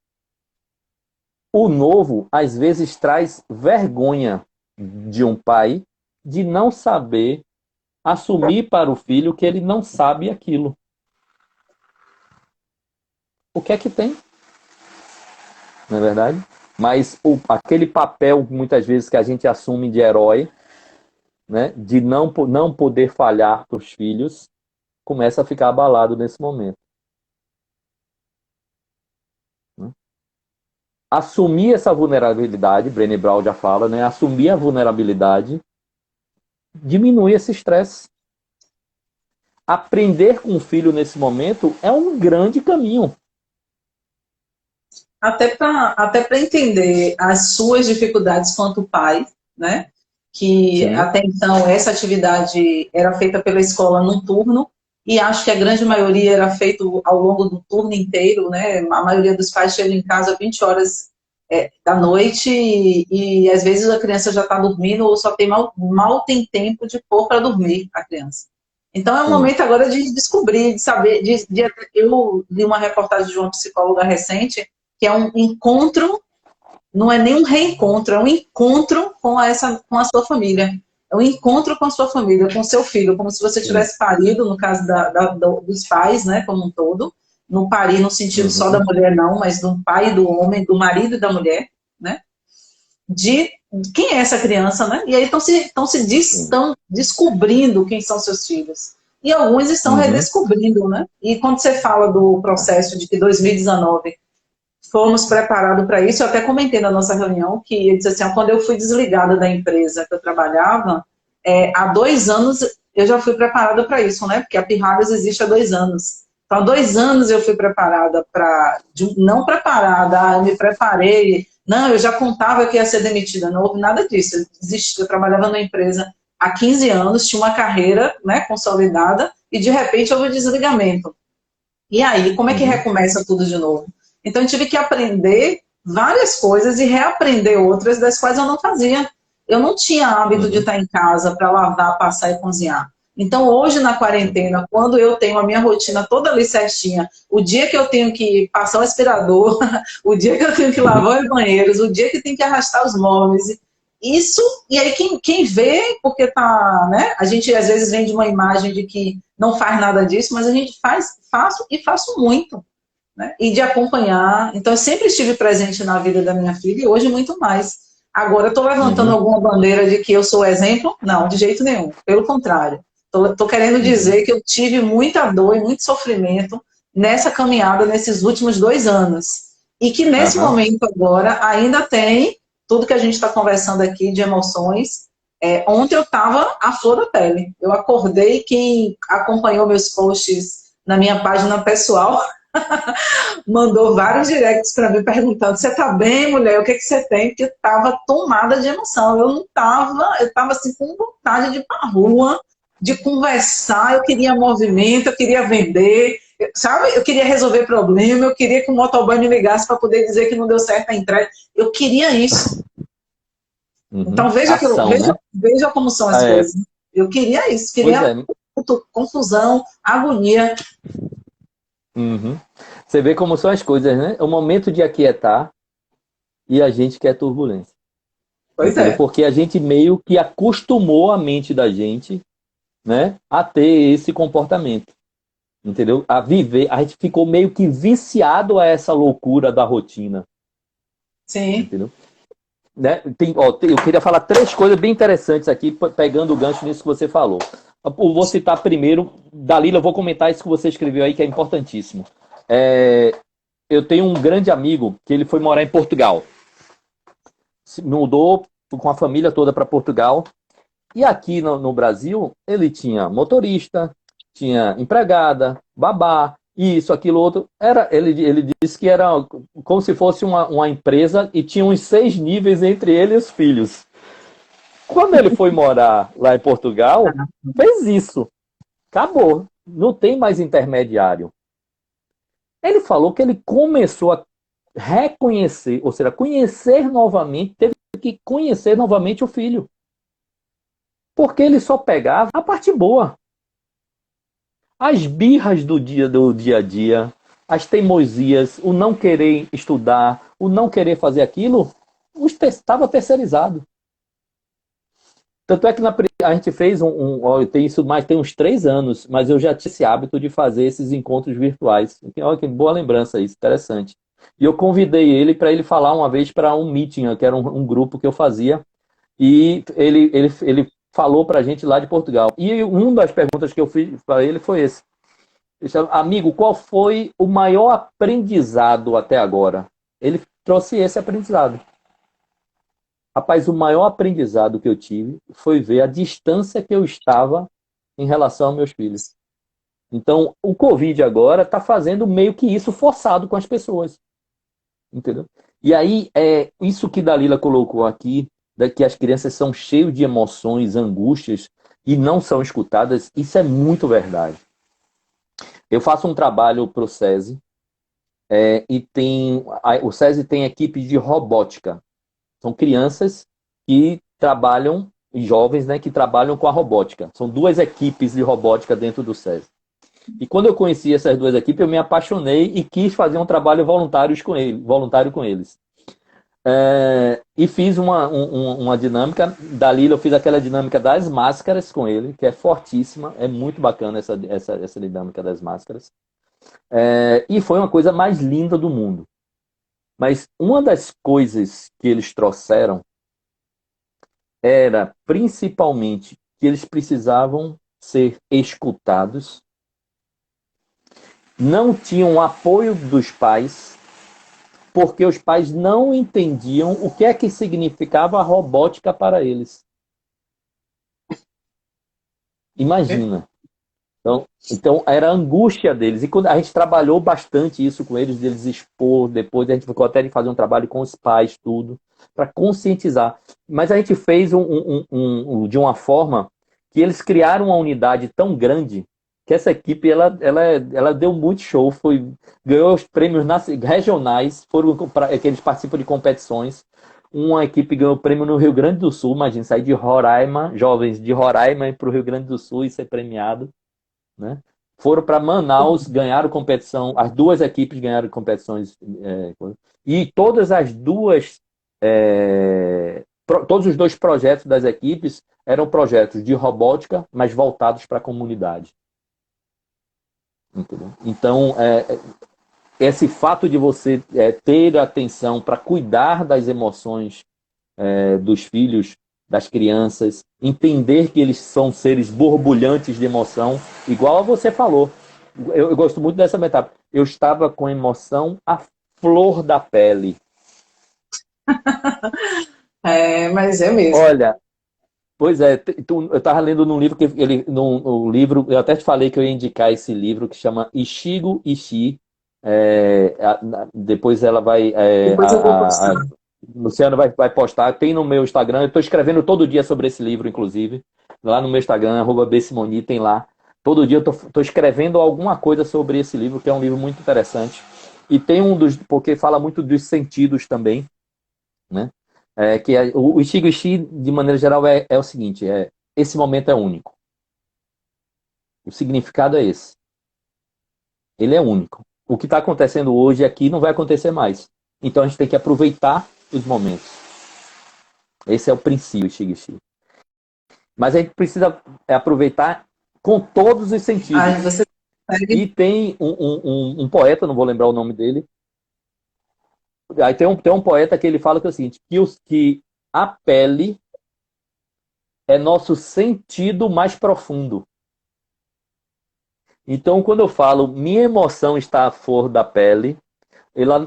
O novo, às vezes, traz vergonha de um pai de não saber assumir para o filho que ele não sabe aquilo. O que é que tem, não é verdade? Mas aquele papel, muitas vezes, que a gente assume de herói, né, de não poder falhar para os filhos, começa a ficar abalado nesse momento. Né? Assumir essa vulnerabilidade, Brené Brown já fala, né, assumir a vulnerabilidade diminui esse estresse. Aprender com o filho nesse momento é um grande caminho. Até para entender as suas dificuldades quanto pai, né? Que Sim. até então essa atividade era feita pela escola num turno, e acho que a grande maioria era feito ao longo do turno inteiro, né? A maioria dos pais chegam em casa 20 horas da noite e às vezes a criança já está dormindo ou só tem mal tem tempo de pôr para dormir a criança. Então é um Sim. momento agora de descobrir, de saber. Eu li uma reportagem de uma psicóloga recente que é um encontro, não é nem um reencontro, é um encontro com a sua família. É um encontro com a sua família, com o seu filho, como se você Sim. tivesse parido, no caso dos pais, né, como um todo. Não parir no sentido só da Uhum. mulher, não, mas do pai e do homem, do marido e da mulher, né? De quem é essa criança, né? E aí Sim. estão descobrindo quem são seus filhos. E alguns estão Uhum. redescobrindo, né? E quando você fala do processo de que 2019 fomos preparados para isso. Eu até comentei na nossa reunião que eu disse assim, quando eu fui desligada da empresa que eu trabalhava, há 2 anos eu já fui preparada para isso, né? Porque a Pirradas existe há 2 anos. Então, há 2 anos eu fui preparada para... Não preparada, eu me preparei. Não, eu já contava que ia ser demitida. Não houve nada disso. Eu trabalhava numa empresa há 15 anos, tinha uma carreira, né, consolidada, e de repente houve um desligamento. E aí, como é que Uhum. recomeça tudo de novo? Então, eu tive que aprender várias coisas e reaprender outras das quais eu não fazia. Eu não tinha hábito de Uhum. estar em casa para lavar, passar e cozinhar. Então, hoje na Uhum. quarentena, quando eu tenho a minha rotina toda ali certinha, o dia que eu tenho que passar o aspirador, o dia que eu tenho que lavar os banheiros, o dia que eu tenho que arrastar os móveis, isso, e aí quem vê, porque tá, né? A gente às vezes vem de uma imagem de que não faz nada disso, mas a gente faço e faço muito, né? E de acompanhar. Então, eu sempre estive presente na vida da minha filha e hoje muito mais. Agora, estou levantando Uhum. alguma bandeira de que eu sou exemplo? Não, de jeito nenhum. Pelo contrário. Estou querendo Uhum. dizer que eu tive muita dor e muito sofrimento nessa caminhada nesses últimos 2 anos. E que nesse Aham. momento agora ainda tem tudo que a gente está conversando aqui de emoções. Ontem eu estava à flor da pele. Eu acordei, quem acompanhou meus posts na minha página pessoal mandou vários directs para mim perguntando: você tá bem, mulher? O que você tem? Porque eu tava tomada de emoção. Eu não tava, eu tava assim com vontade de ir pra rua, de conversar, eu queria movimento, eu queria vender, sabe? Eu queria resolver problema, eu queria que o motoboy me ligasse para poder dizer que não deu certo a entrega. Eu queria isso. Uhum. Então veja, Ação, né? veja como são as É, coisas. Eu queria isso, Pois queria é. confusão, agonia. Uhum. Você vê como são as coisas, né? É o momento de aquietar e a gente quer turbulência. Pois Entendeu? é. Porque a gente meio que acostumou a mente da gente, né, a ter esse comportamento. Entendeu? A viver, a gente ficou meio que viciado a essa loucura da rotina. Sim. Entendeu? Né? Eu queria falar três coisas bem interessantes aqui, pegando o gancho nisso que você falou. Eu vou citar primeiro, Dalila, eu vou comentar isso que você escreveu aí, que é importantíssimo. Eu tenho um grande amigo que ele foi morar em Portugal. Se mudou com a família toda para Portugal. E aqui no Brasil, ele tinha motorista, tinha empregada, babá, isso, aquilo, outro. Ele disse que era como se fosse uma empresa e tinha uns 6 níveis entre ele e os filhos. Quando ele foi morar lá em Portugal, fez isso. Acabou. Não tem mais intermediário. Ele falou que ele começou a reconhecer, ou seja, conhecer novamente, teve que conhecer novamente o filho. Porque ele só pegava a parte boa. As birras do dia a dia, as teimosias, o não querer estudar, o não querer fazer aquilo, estava terceirizado. Tanto é que a gente fez tem isso mais, tem uns 3 anos, mas eu já tinha esse hábito de fazer esses encontros virtuais. Olha que boa lembrança isso, interessante. E eu convidei ele para ele falar uma vez para um meeting, que era um grupo que eu fazia, e ele falou para a gente lá de Portugal. E uma das perguntas que eu fiz para ele foi esse. Amigo, qual foi o maior aprendizado até agora? Ele trouxe esse aprendizado. Rapaz, o maior aprendizado que eu tive foi ver a distância que eu estava em relação aos meus filhos. Então, o Covid agora está fazendo meio que isso forçado com as pessoas. Entendeu? E aí, isso que Dalila colocou aqui, que as crianças são cheias de emoções, angústias, e não são escutadas, isso é muito verdade. Eu faço um trabalho para o SESI, o SESI tem equipes de robótica. São crianças que trabalham, jovens, né, que trabalham com a robótica. São 2 equipes de robótica dentro do SESI. E quando eu conheci essas 2 equipes, eu me apaixonei e quis fazer um trabalho voluntário com eles. E fiz uma dinâmica. Dali eu fiz aquela dinâmica das máscaras com ele, que é fortíssima, é muito bacana essa dinâmica das máscaras. E foi uma coisa mais linda do mundo. Mas uma das coisas que eles trouxeram era principalmente que eles precisavam ser escutados, não tinham apoio dos pais, porque os pais não entendiam o que é que significava a robótica para eles. Imagina. Então era a angústia deles. E quando a gente trabalhou bastante isso com eles, deles expor, depois a gente ficou até de fazer um trabalho com os pais, tudo, para conscientizar. Mas a gente fez de uma forma que eles criaram uma unidade tão grande que essa equipe ela deu muito show, ganhou os prêmios regionais, que eles participam de competições. Uma equipe ganhou o prêmio no Rio Grande do Sul, imagina, sair de Roraima, jovens de Roraima para o Rio Grande do Sul e ser premiado, né? Foram para Manaus, ganharam competição, as 2 equipes ganharam competições, e todos os 2 projetos das equipes eram projetos de robótica, mas voltados para a comunidade. Entendeu? Então, esse fato de você ter atenção para cuidar das emoções dos filhos, das crianças, entender que eles são seres borbulhantes de emoção, igual a você falou. Eu gosto muito dessa metáfora. Eu estava com emoção à flor da pele. Mas é mesmo. Olha, pois é, eu estava lendo num livro no livro, eu até te falei que eu ia indicar esse livro que chama Ishigo Ishi. Depois ela vai, Depois eu vou postar. Luciano vai postar, tem no meu Instagram, eu estou escrevendo todo dia sobre esse livro, inclusive, lá no meu Instagram, @bsimoni, tem lá. Todo dia eu estou escrevendo alguma coisa sobre esse livro, que é um livro muito interessante. E tem porque fala muito dos sentidos também, né? O Ichigo Ishi, de maneira geral, é o seguinte, esse momento é único. O significado é esse. Ele é único. O que está acontecendo hoje aqui não vai acontecer mais. Então a gente tem que aproveitar os momentos. Esse é o princípio, Shigishi. Mas a gente precisa aproveitar com todos os sentidos. Aí você consegue. E tem um poeta, não vou lembrar o nome dele. Aí tem um poeta que ele fala que é o seguinte, que a pele é nosso sentido mais profundo. Então, quando eu falo minha emoção está à flor da pele,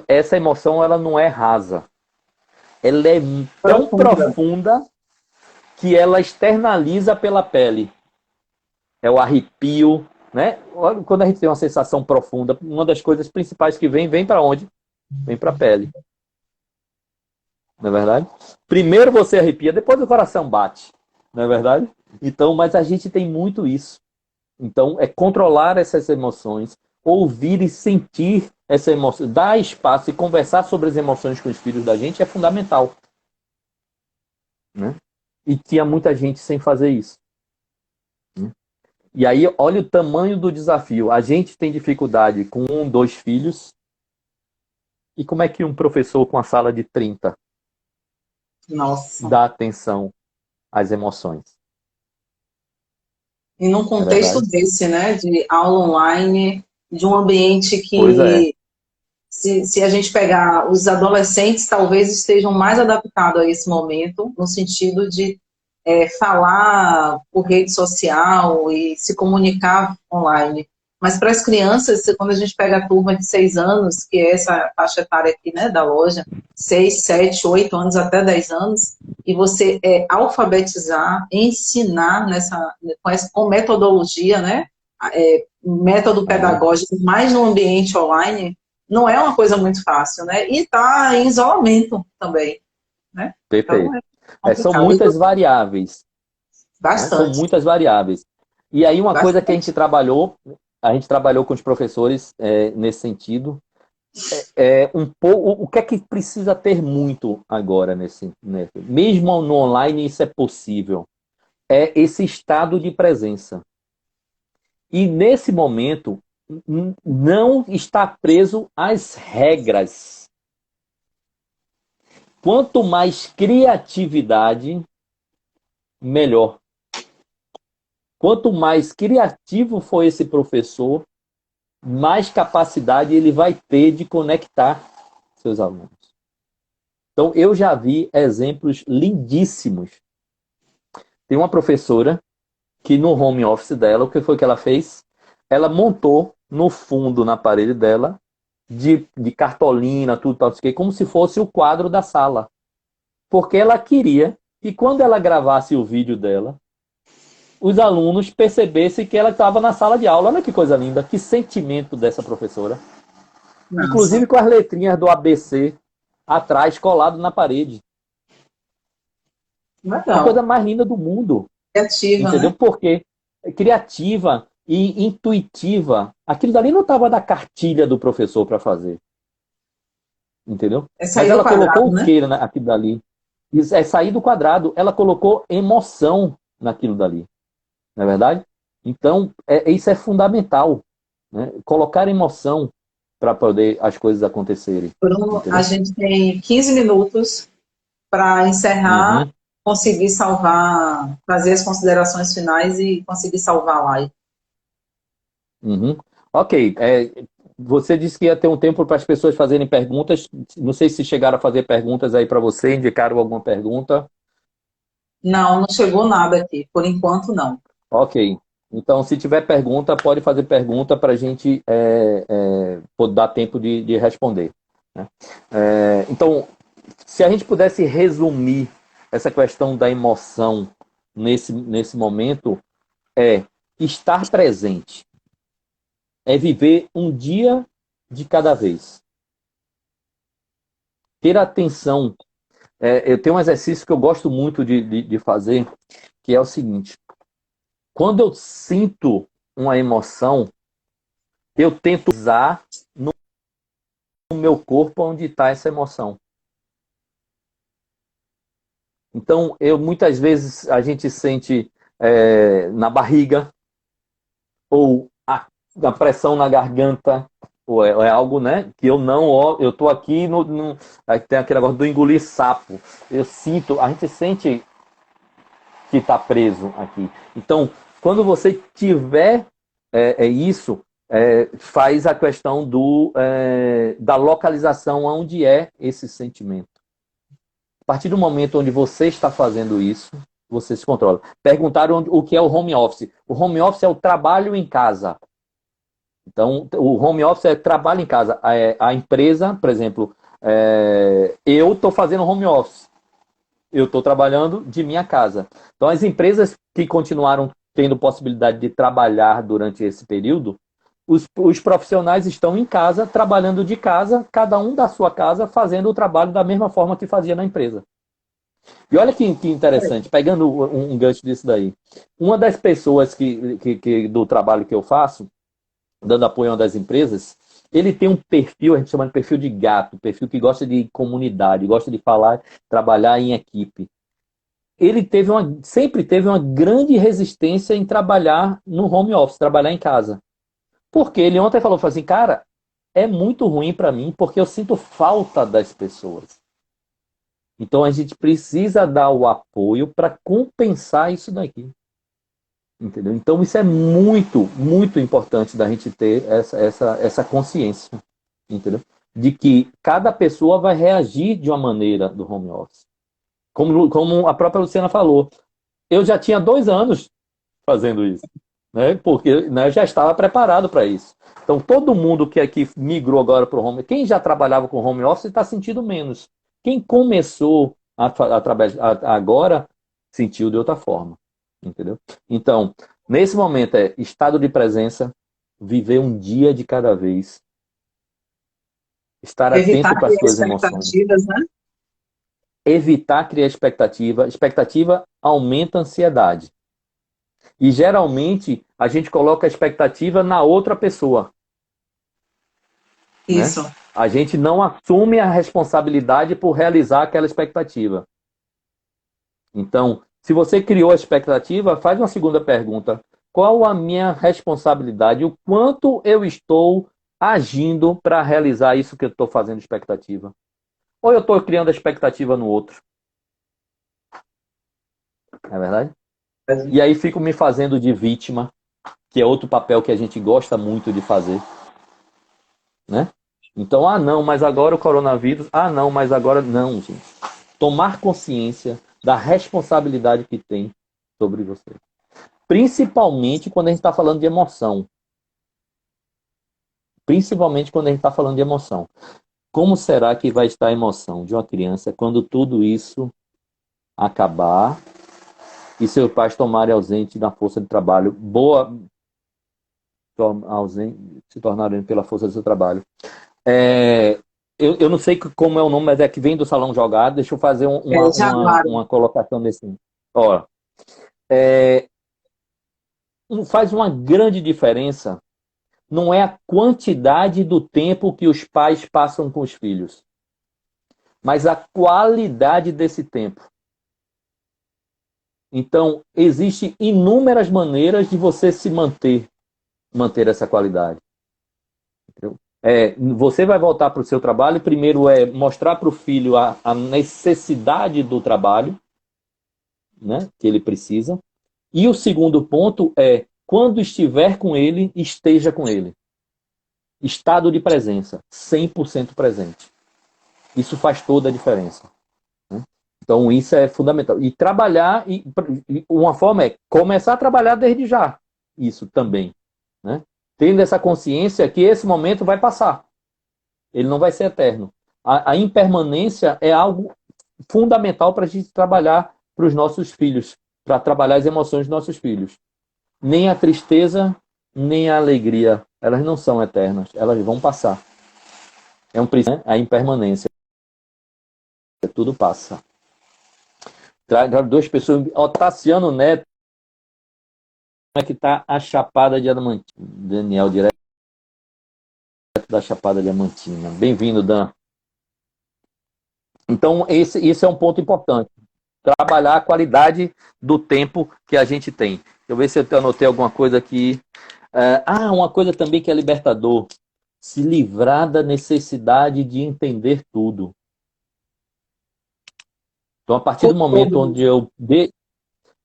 essa emoção ela não é rasa. Ela é tão profunda que ela externaliza pela pele. É o arrepio, né? Quando a gente tem uma sensação profunda, uma das coisas principais que vem para onde? Vem para a pele. Não é verdade? Primeiro você arrepia, depois o coração bate. Não é verdade? Então, mas a gente tem muito isso. Então, é controlar essas emoções, ouvir e sentir essa emoção, dar espaço e conversar sobre as emoções com os filhos da gente é fundamental. Né? E tinha muita gente sem fazer isso. Né? E aí, olha o tamanho do desafio. A gente tem dificuldade com 1, 2 filhos. E como é que um professor com a sala de 30 Nossa. dá atenção às emoções? E num contexto desse, né, de aula online, de um ambiente que, se a gente pegar os adolescentes, talvez estejam mais adaptados a esse momento, no sentido de falar por rede social e se comunicar online. Mas para as crianças, quando a gente pega a turma de 6 anos, que é essa faixa etária aqui, né, da loja, 6, 7, 8 anos até 10 anos, e você alfabetizar, ensinar com metodologia, né, método pedagógico, mais no ambiente online, não é uma coisa muito fácil, né? E está em isolamento também, né? Perfeito. Então, são muitas variáveis. Bastante. Né? São muitas variáveis. E aí uma coisa que a gente trabalhou com os professores nesse sentido, o que é que precisa ter muito agora mesmo no online isso é possível, é esse estado de presença. E nesse momento não está preso às regras. Quanto mais criatividade, melhor. Quanto mais criativo for esse professor, mais capacidade ele vai ter de conectar seus alunos. Então, eu já vi exemplos lindíssimos. Tem uma professora que no home office dela, o que foi que ela fez? Ela montou no fundo, na parede dela, de cartolina, tudo, como se fosse o quadro da sala. Porque ela queria que quando ela gravasse o vídeo dela, os alunos percebessem que ela estava na sala de aula. Olha que coisa linda, que sentimento dessa professora. Nossa. Inclusive com as letrinhas do ABC atrás, colado na parede. Legal. A coisa mais linda do mundo. Criativa, entendeu? Né? Porque criativa e intuitiva. Aquilo dali não estava na cartilha do professor para fazer. Entendeu? Mas ela colocou o que naquilo dali? É sair do quadrado. Ela colocou emoção naquilo dali. Não é verdade? Então, isso é fundamental. Né? Colocar emoção para poder as coisas acontecerem. Bruno, a gente tem 15 minutos para encerrar, conseguir salvar, fazer as considerações finais e conseguir salvar a live. Ok. Você disse que ia ter um tempo para as pessoas fazerem perguntas. Não sei se chegaram a fazer perguntas aí para você, indicaram alguma pergunta. Não chegou nada aqui. Por enquanto, não. Ok. Então, se tiver pergunta, pode fazer pergunta para a gente poder dar tempo de responder. Né? Então, se a gente pudesse resumir essa questão da emoção nesse momento, é estar presente. É viver um dia de cada vez. Ter atenção. Eu tenho um exercício que eu gosto muito de fazer, que é o seguinte. Quando eu sinto uma emoção, eu tento usar no meu corpo onde está essa emoção. Então, muitas vezes a gente sente na barriga, ou a pressão na garganta, ou é algo, né, que eu não, eu tô aqui aí tem aquele negócio do engolir sapo. Eu sinto, a gente sente que está preso aqui. Então, quando você tiver isso, faz a questão da localização onde é esse sentimento. A partir do momento onde você está fazendo isso, você se controla. Perguntaram o que é o home office. O home office é o trabalho em casa. Então, o home office é trabalho em casa. A empresa, por exemplo, eu estou fazendo home office. Eu estou trabalhando de minha casa. Então, as empresas que continuaram tendo possibilidade de trabalhar durante esse período, os profissionais estão em casa, trabalhando de casa, cada um da sua casa, fazendo o trabalho da mesma forma que fazia na empresa. E olha que interessante, pegando um gancho disso daí. Uma das pessoas do trabalho que eu faço, dando apoio a uma das empresas, ele tem um perfil, a gente chama de perfil de gato, perfil que gosta de comunidade, gosta de falar, trabalhar em equipe. Ele sempre teve uma grande resistência em trabalhar no home office, trabalhar em casa. Porque ele ontem falou assim, cara, é muito ruim para mim porque eu sinto falta das pessoas. Então a gente precisa dar o apoio para compensar isso daqui. Entendeu? Então isso é muito, muito importante da gente ter essa consciência, entendeu? De que cada pessoa vai reagir de uma maneira do home office. Como a própria Luciana falou, eu já tinha 2 anos fazendo isso, né? Porque, né, eu já estava preparado para isso. Então todo mundo que aqui migrou agora para o home, quem já trabalhava com home office está sentindo menos. Quem começou agora sentiu de outra forma. Entendeu? Então, nesse momento estado de presença, viver um dia de cada vez, estar Evitar atento para as criar suas emoções. expectativas, né? Evitar criar expectativa. Expectativa aumenta a ansiedade. E geralmente a gente coloca a expectativa na outra pessoa. Isso. Né? A gente não assume a responsabilidade por realizar aquela expectativa. Então, se você criou a expectativa, faz uma segunda pergunta. Qual a minha responsabilidade? O quanto eu estou agindo para realizar isso que eu estou fazendo expectativa? Ou eu estou criando a expectativa no outro? É verdade? E aí fico me fazendo de vítima, que é outro papel que a gente gosta muito de fazer. Né? Então, não, mas agora o coronavírus. Não, mas agora não, gente. Tomar consciência da responsabilidade que tem sobre você. Principalmente quando a gente está falando de emoção. Principalmente quando a gente está falando de emoção. Como será que vai estar a emoção de uma criança quando tudo isso acabar e seus pais tomarem ausente da força de trabalho? Se tornarem pela força do seu trabalho. Eu não sei como é o nome, mas é que vem do salão jogado. Deixa eu fazer uma colocação nesse. Ó, faz uma grande diferença. Não é a quantidade do tempo que os pais passam com os filhos, mas a qualidade desse tempo. Então, existem inúmeras maneiras de você se manter essa qualidade. Você vai voltar para o seu trabalho, primeiro mostrar para o filho a necessidade do trabalho, né, que ele precisa. E o segundo ponto quando estiver com ele, esteja com ele. Estado de presença, 100% presente. Isso faz toda a diferença. Né? Então, isso é fundamental. E trabalhar, uma forma começar a trabalhar desde já. Isso também. Né? Tendo essa consciência que esse momento vai passar. Ele não vai ser eterno. A impermanência é algo fundamental para a gente trabalhar para os nossos filhos, para trabalhar as emoções dos nossos filhos. Nem a tristeza, nem a alegria, elas não são eternas, elas vão passar. É um princípio, a impermanência. Tudo passa. Traga 2 pessoas. Tassiano Neto, como é que está a Chapada Diamantina? Daniel, direto da Chapada Diamantina. Bem-vindo, Dan. Então, esse é um ponto importante. trabalhar a qualidade do tempo que a gente tem. Deixa eu ver se eu anotei alguma coisa aqui. Uma coisa também que é libertador. Se livrar da necessidade de entender tudo. Então, a partir do momento onde eu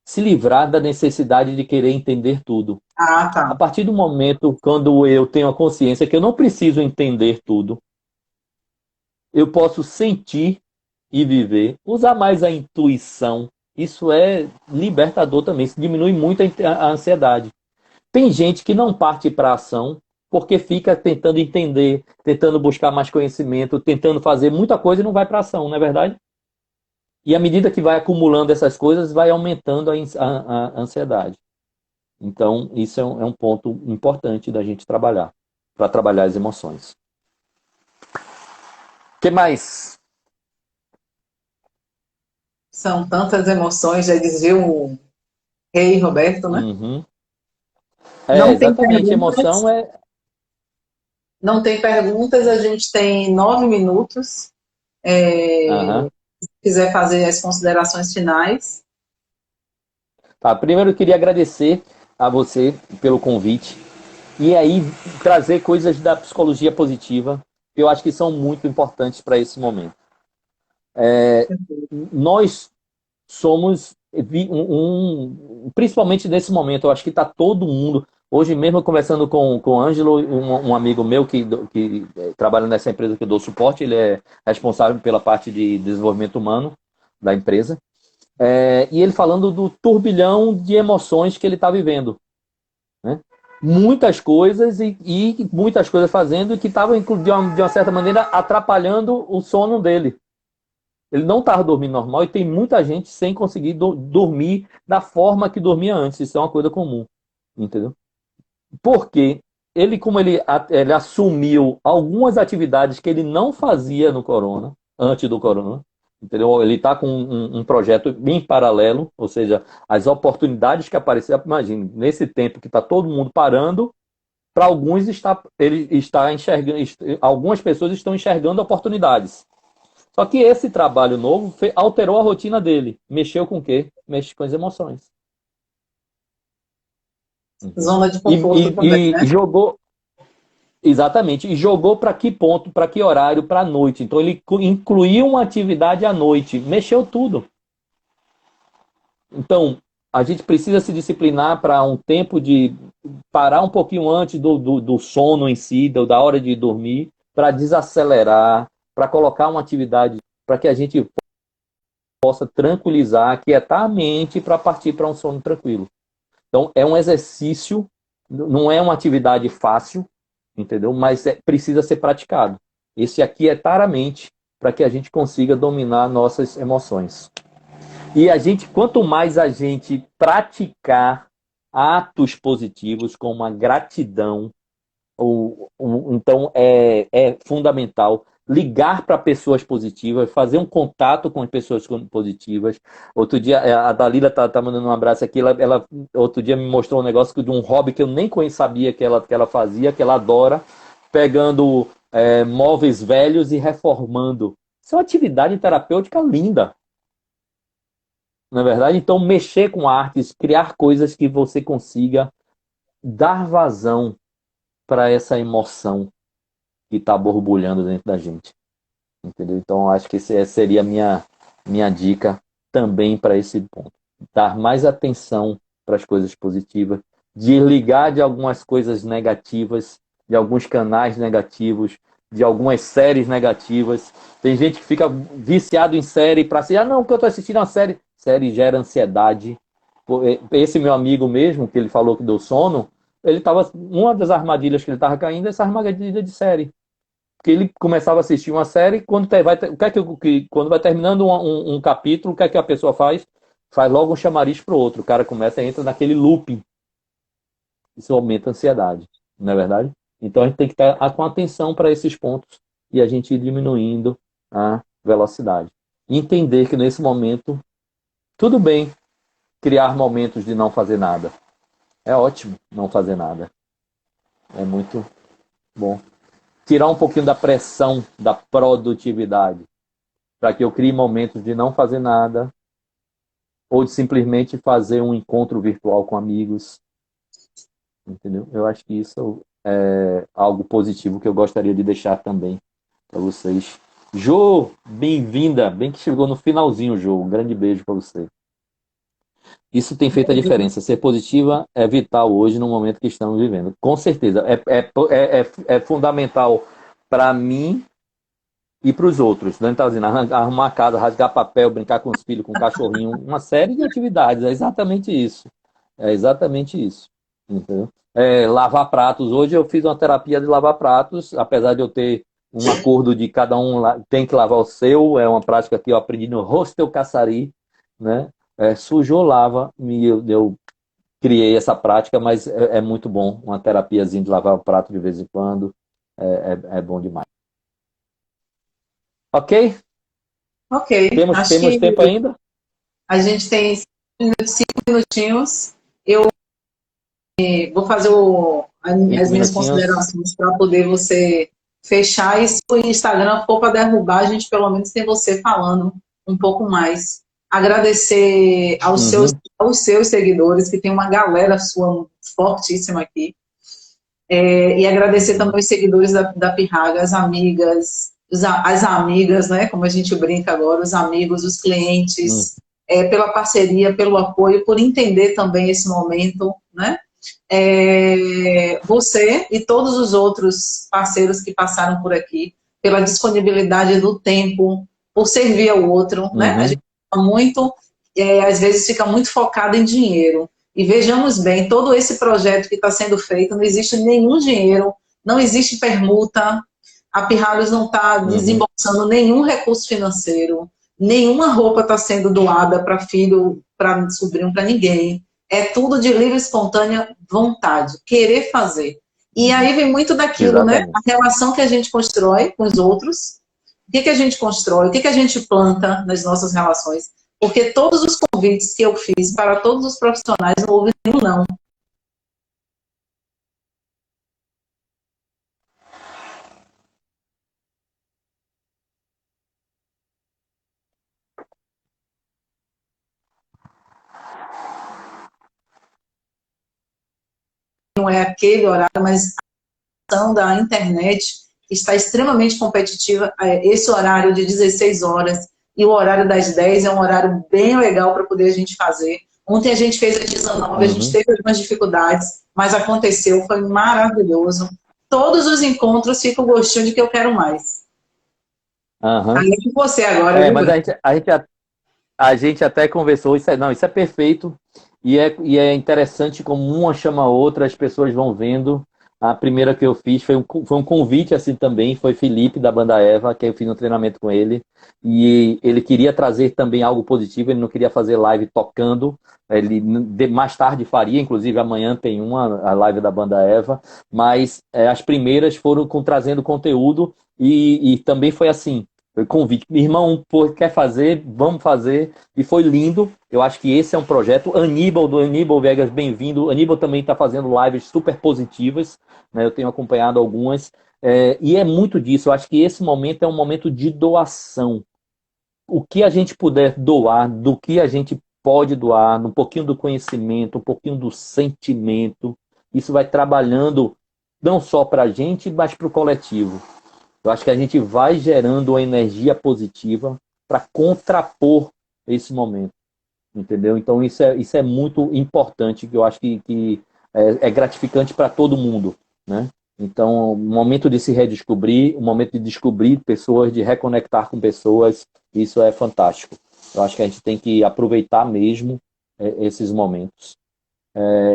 se livrar da necessidade de querer entender tudo. A Tá. partir do momento quando eu tenho a consciência que eu não preciso entender tudo, eu posso sentir e viver, usar mais a intuição. Isso é libertador também, isso diminui muito a ansiedade. Tem gente que não parte para a ação porque fica tentando entender, tentando buscar mais conhecimento, tentando fazer muita coisa e não vai para a ação, não é verdade? E à medida que vai acumulando essas coisas, vai aumentando a ansiedade. Então, isso é um ponto importante da gente trabalhar, para trabalhar as emoções. O que mais? São tantas emoções, já dizia o rei Roberto, né? Uhum. Não tem Exatamente. perguntas. Emoção é... Não tem perguntas, a gente tem 9 minutos. Uhum. Se quiser fazer as considerações finais. Tá, primeiro eu queria agradecer a você pelo convite e aí trazer coisas da psicologia positiva que eu acho que são muito importantes para esse momento. Nós somos, principalmente nesse momento, eu acho que está todo mundo. Hoje mesmo, conversando com o Ângelo, um amigo meu que trabalha nessa empresa que eu dou suporte, ele é responsável pela parte de desenvolvimento humano da empresa. E ele falando do turbilhão de emoções que ele está vivendo. Né? Muitas coisas e muitas coisas fazendo que estavam, de uma certa maneira, atrapalhando o sono dele. Ele não estava dormindo normal e tem muita gente sem conseguir dormir da forma que dormia antes. Isso é uma coisa comum. Entendeu? Porque como ele assumiu algumas atividades que ele não fazia no corona, antes do corona, entendeu? Ele está com um projeto em paralelo, ou seja, as oportunidades que apareceram, imagine, nesse tempo que está todo mundo parando, para alguns ele está enxergando, algumas pessoas estão enxergando oportunidades. Só que esse trabalho novo alterou a rotina dele. Mexeu com o quê? Mexe com as emoções. Zona de conforto também, né? E jogou, exatamente, e jogou para que ponto, para que horário, para a noite. Então ele incluiu uma atividade à noite, mexeu tudo. Então, a gente precisa se disciplinar para um tempo de parar um pouquinho antes do sono em si, da hora de dormir, para desacelerar, para colocar uma atividade para que a gente possa tranquilizar, aquietar a mente para partir para um sono tranquilo. Então, é um exercício, não é uma atividade fácil, entendeu? Mas precisa ser praticado. Esse aquietar a mente para que a gente consiga dominar nossas emoções. E quanto mais a gente praticar atos positivos como a gratidão, então é fundamental ligar para pessoas positivas, fazer um contato com as pessoas positivas. Outro dia, a Dalila tá mandando um abraço aqui, ela outro dia me mostrou um negócio de um hobby que eu nem sabia que ela fazia, que ela adora, pegando móveis velhos e reformando. Isso é uma atividade terapêutica linda. Na é verdade, então mexer com artes, criar coisas que você consiga dar vazão para essa emoção que está borbulhando dentro da gente. Entendeu? Então, acho que essa seria a minha dica também para esse ponto. Dar mais atenção para as coisas positivas, desligar de algumas coisas negativas, de alguns canais negativos, de algumas séries negativas. Tem gente que fica viciado em série para assim, não, porque eu estou assistindo uma série. Série gera ansiedade. Esse meu amigo mesmo, que ele falou que deu sono, uma das armadilhas que ele estava caindo é essa armadilha de série. Porque ele começava a assistir uma série, quando vai terminando um capítulo, o que é que a pessoa faz? Faz logo um chamariz para o outro. O cara entra naquele looping. Isso aumenta a ansiedade, não é verdade? Então a gente tem que estar com atenção para esses pontos e a gente ir diminuindo a velocidade. E entender que nesse momento, tudo bem criar momentos de não fazer nada. É ótimo não fazer nada. É muito bom. Tirar um pouquinho da pressão da produtividade, para que eu crie momentos de não fazer nada ou de simplesmente fazer um encontro virtual com amigos, entendeu? Eu acho que isso é algo positivo que eu gostaria de deixar também para vocês. Jô, bem-vinda, bem que chegou no finalzinho, Jô, um grande beijo para você. Isso tem feito a diferença. Ser positiva é vital hoje no momento que estamos vivendo. Com certeza. É fundamental para mim e para os outros. Não está dizendo arrumar a casa, rasgar papel, brincar com os filhos, com o cachorrinho, uma série de atividades. É exatamente isso. É exatamente isso. Entendeu? Lavar pratos. Hoje eu fiz uma terapia de lavar pratos, apesar de eu ter um acordo de cada um tem que lavar o seu. É uma prática que eu aprendi no Hostel Caçari, né? Sujou, lava, e eu criei essa prática, mas é muito bom, uma terapiazinha de lavar o prato de vez em quando, é bom demais. Ok? Ok, Temos tempo ainda? A gente tem 5 minutinhos. Eu vou fazer as minhas considerações para poder você fechar. E se o Instagram for para derrubar, a gente pelo menos tem você falando um pouco mais. Agradecer aos seus seguidores, que tem uma galera sua fortíssima aqui. E agradecer também os seguidores da Pirraga, as amigas, as amigas, né, como a gente brinca agora, os amigos, os clientes, pela parceria, pelo apoio, por entender também esse momento, né? Você e todos os outros parceiros que passaram por aqui, pela disponibilidade do tempo, por servir ao outro, né? A gente muito, às vezes fica muito focado em dinheiro. E vejamos bem, todo esse projeto que está sendo feito, não existe nenhum dinheiro, não existe permuta, a Pirralhos não está desembolsando nenhum recurso financeiro, nenhuma roupa está sendo doada para filho, para sobrinho, para ninguém. É tudo de livre, espontânea vontade, querer fazer. E aí vem muito daquilo, exatamente, né? A relação que a gente constrói com os outros, o que a gente constrói, o que a gente planta nas nossas relações. Porque todos os convites que eu fiz para todos os profissionais, não houve nenhum não. Não é aquele horário, mas a ação da internet está extremamente competitiva. Esse horário de 16 horas e o horário das 10 é um horário bem legal para poder a gente fazer. Ontem a gente fez às 19, a gente teve algumas dificuldades, mas aconteceu, foi maravilhoso. Todos os encontros ficam com o gostinho de que eu quero mais. Aí é com você agora. Mas a gente até conversou, isso é perfeito, e é interessante como uma chama a outra, as pessoas vão vendo. A primeira que eu fiz foi um convite assim também, foi Felipe da Banda Eva, que eu fiz um treinamento com ele, e ele queria trazer também algo positivo, ele não queria fazer live tocando, ele mais tarde faria, inclusive amanhã tem a live da Banda Eva, mas as primeiras foram trazendo conteúdo, e também foi assim, foi convite, meu irmão, quer fazer, vamos fazer, e foi lindo. Eu acho que esse é um projeto. Do Aníbal Vegas, bem-vindo. Aníbal também está fazendo lives super positivas, né? Eu tenho acompanhado algumas, e é muito disso. Eu acho que esse momento é um momento de doação. O que a gente puder doar, do que a gente pode doar, um pouquinho do conhecimento, um pouquinho do sentimento, isso vai trabalhando não só para a gente, mas para o coletivo. Eu acho que a gente vai gerando uma energia positiva para contrapor esse momento, entendeu? Então isso é muito importante, que eu acho que é gratificante para todo mundo, né? Então, o momento de se redescobrir, o momento de descobrir pessoas, de reconectar com pessoas, isso é fantástico. Eu acho que a gente tem que aproveitar mesmo esses momentos.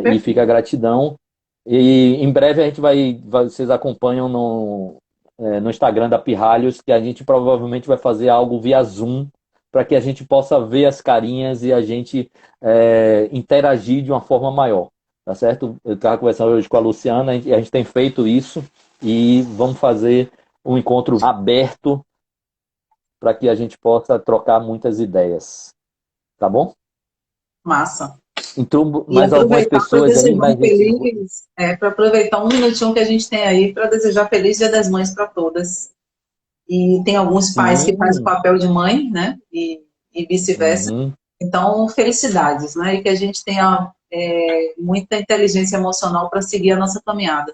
E fica a gratidão. E em breve a gente vocês acompanham no Instagram da Pirralhos, que a gente provavelmente vai fazer algo via Zoom, para que a gente possa ver as carinhas e a gente interagir de uma forma maior, tá certo? Eu estava conversando hoje com a Luciana, e a gente tem feito isso, e vamos fazer um encontro aberto para que a gente possa trocar muitas ideias, tá bom? Massa. Entrou mais algumas pessoas aí, mas para aproveitar um minutinho que a gente tem aí para desejar feliz Dia das Mães para todas. E tem alguns pais que fazem o papel de mãe, né? E vice-versa. Então, felicidades, né? E que a gente tenha muita inteligência emocional para seguir a nossa caminhada.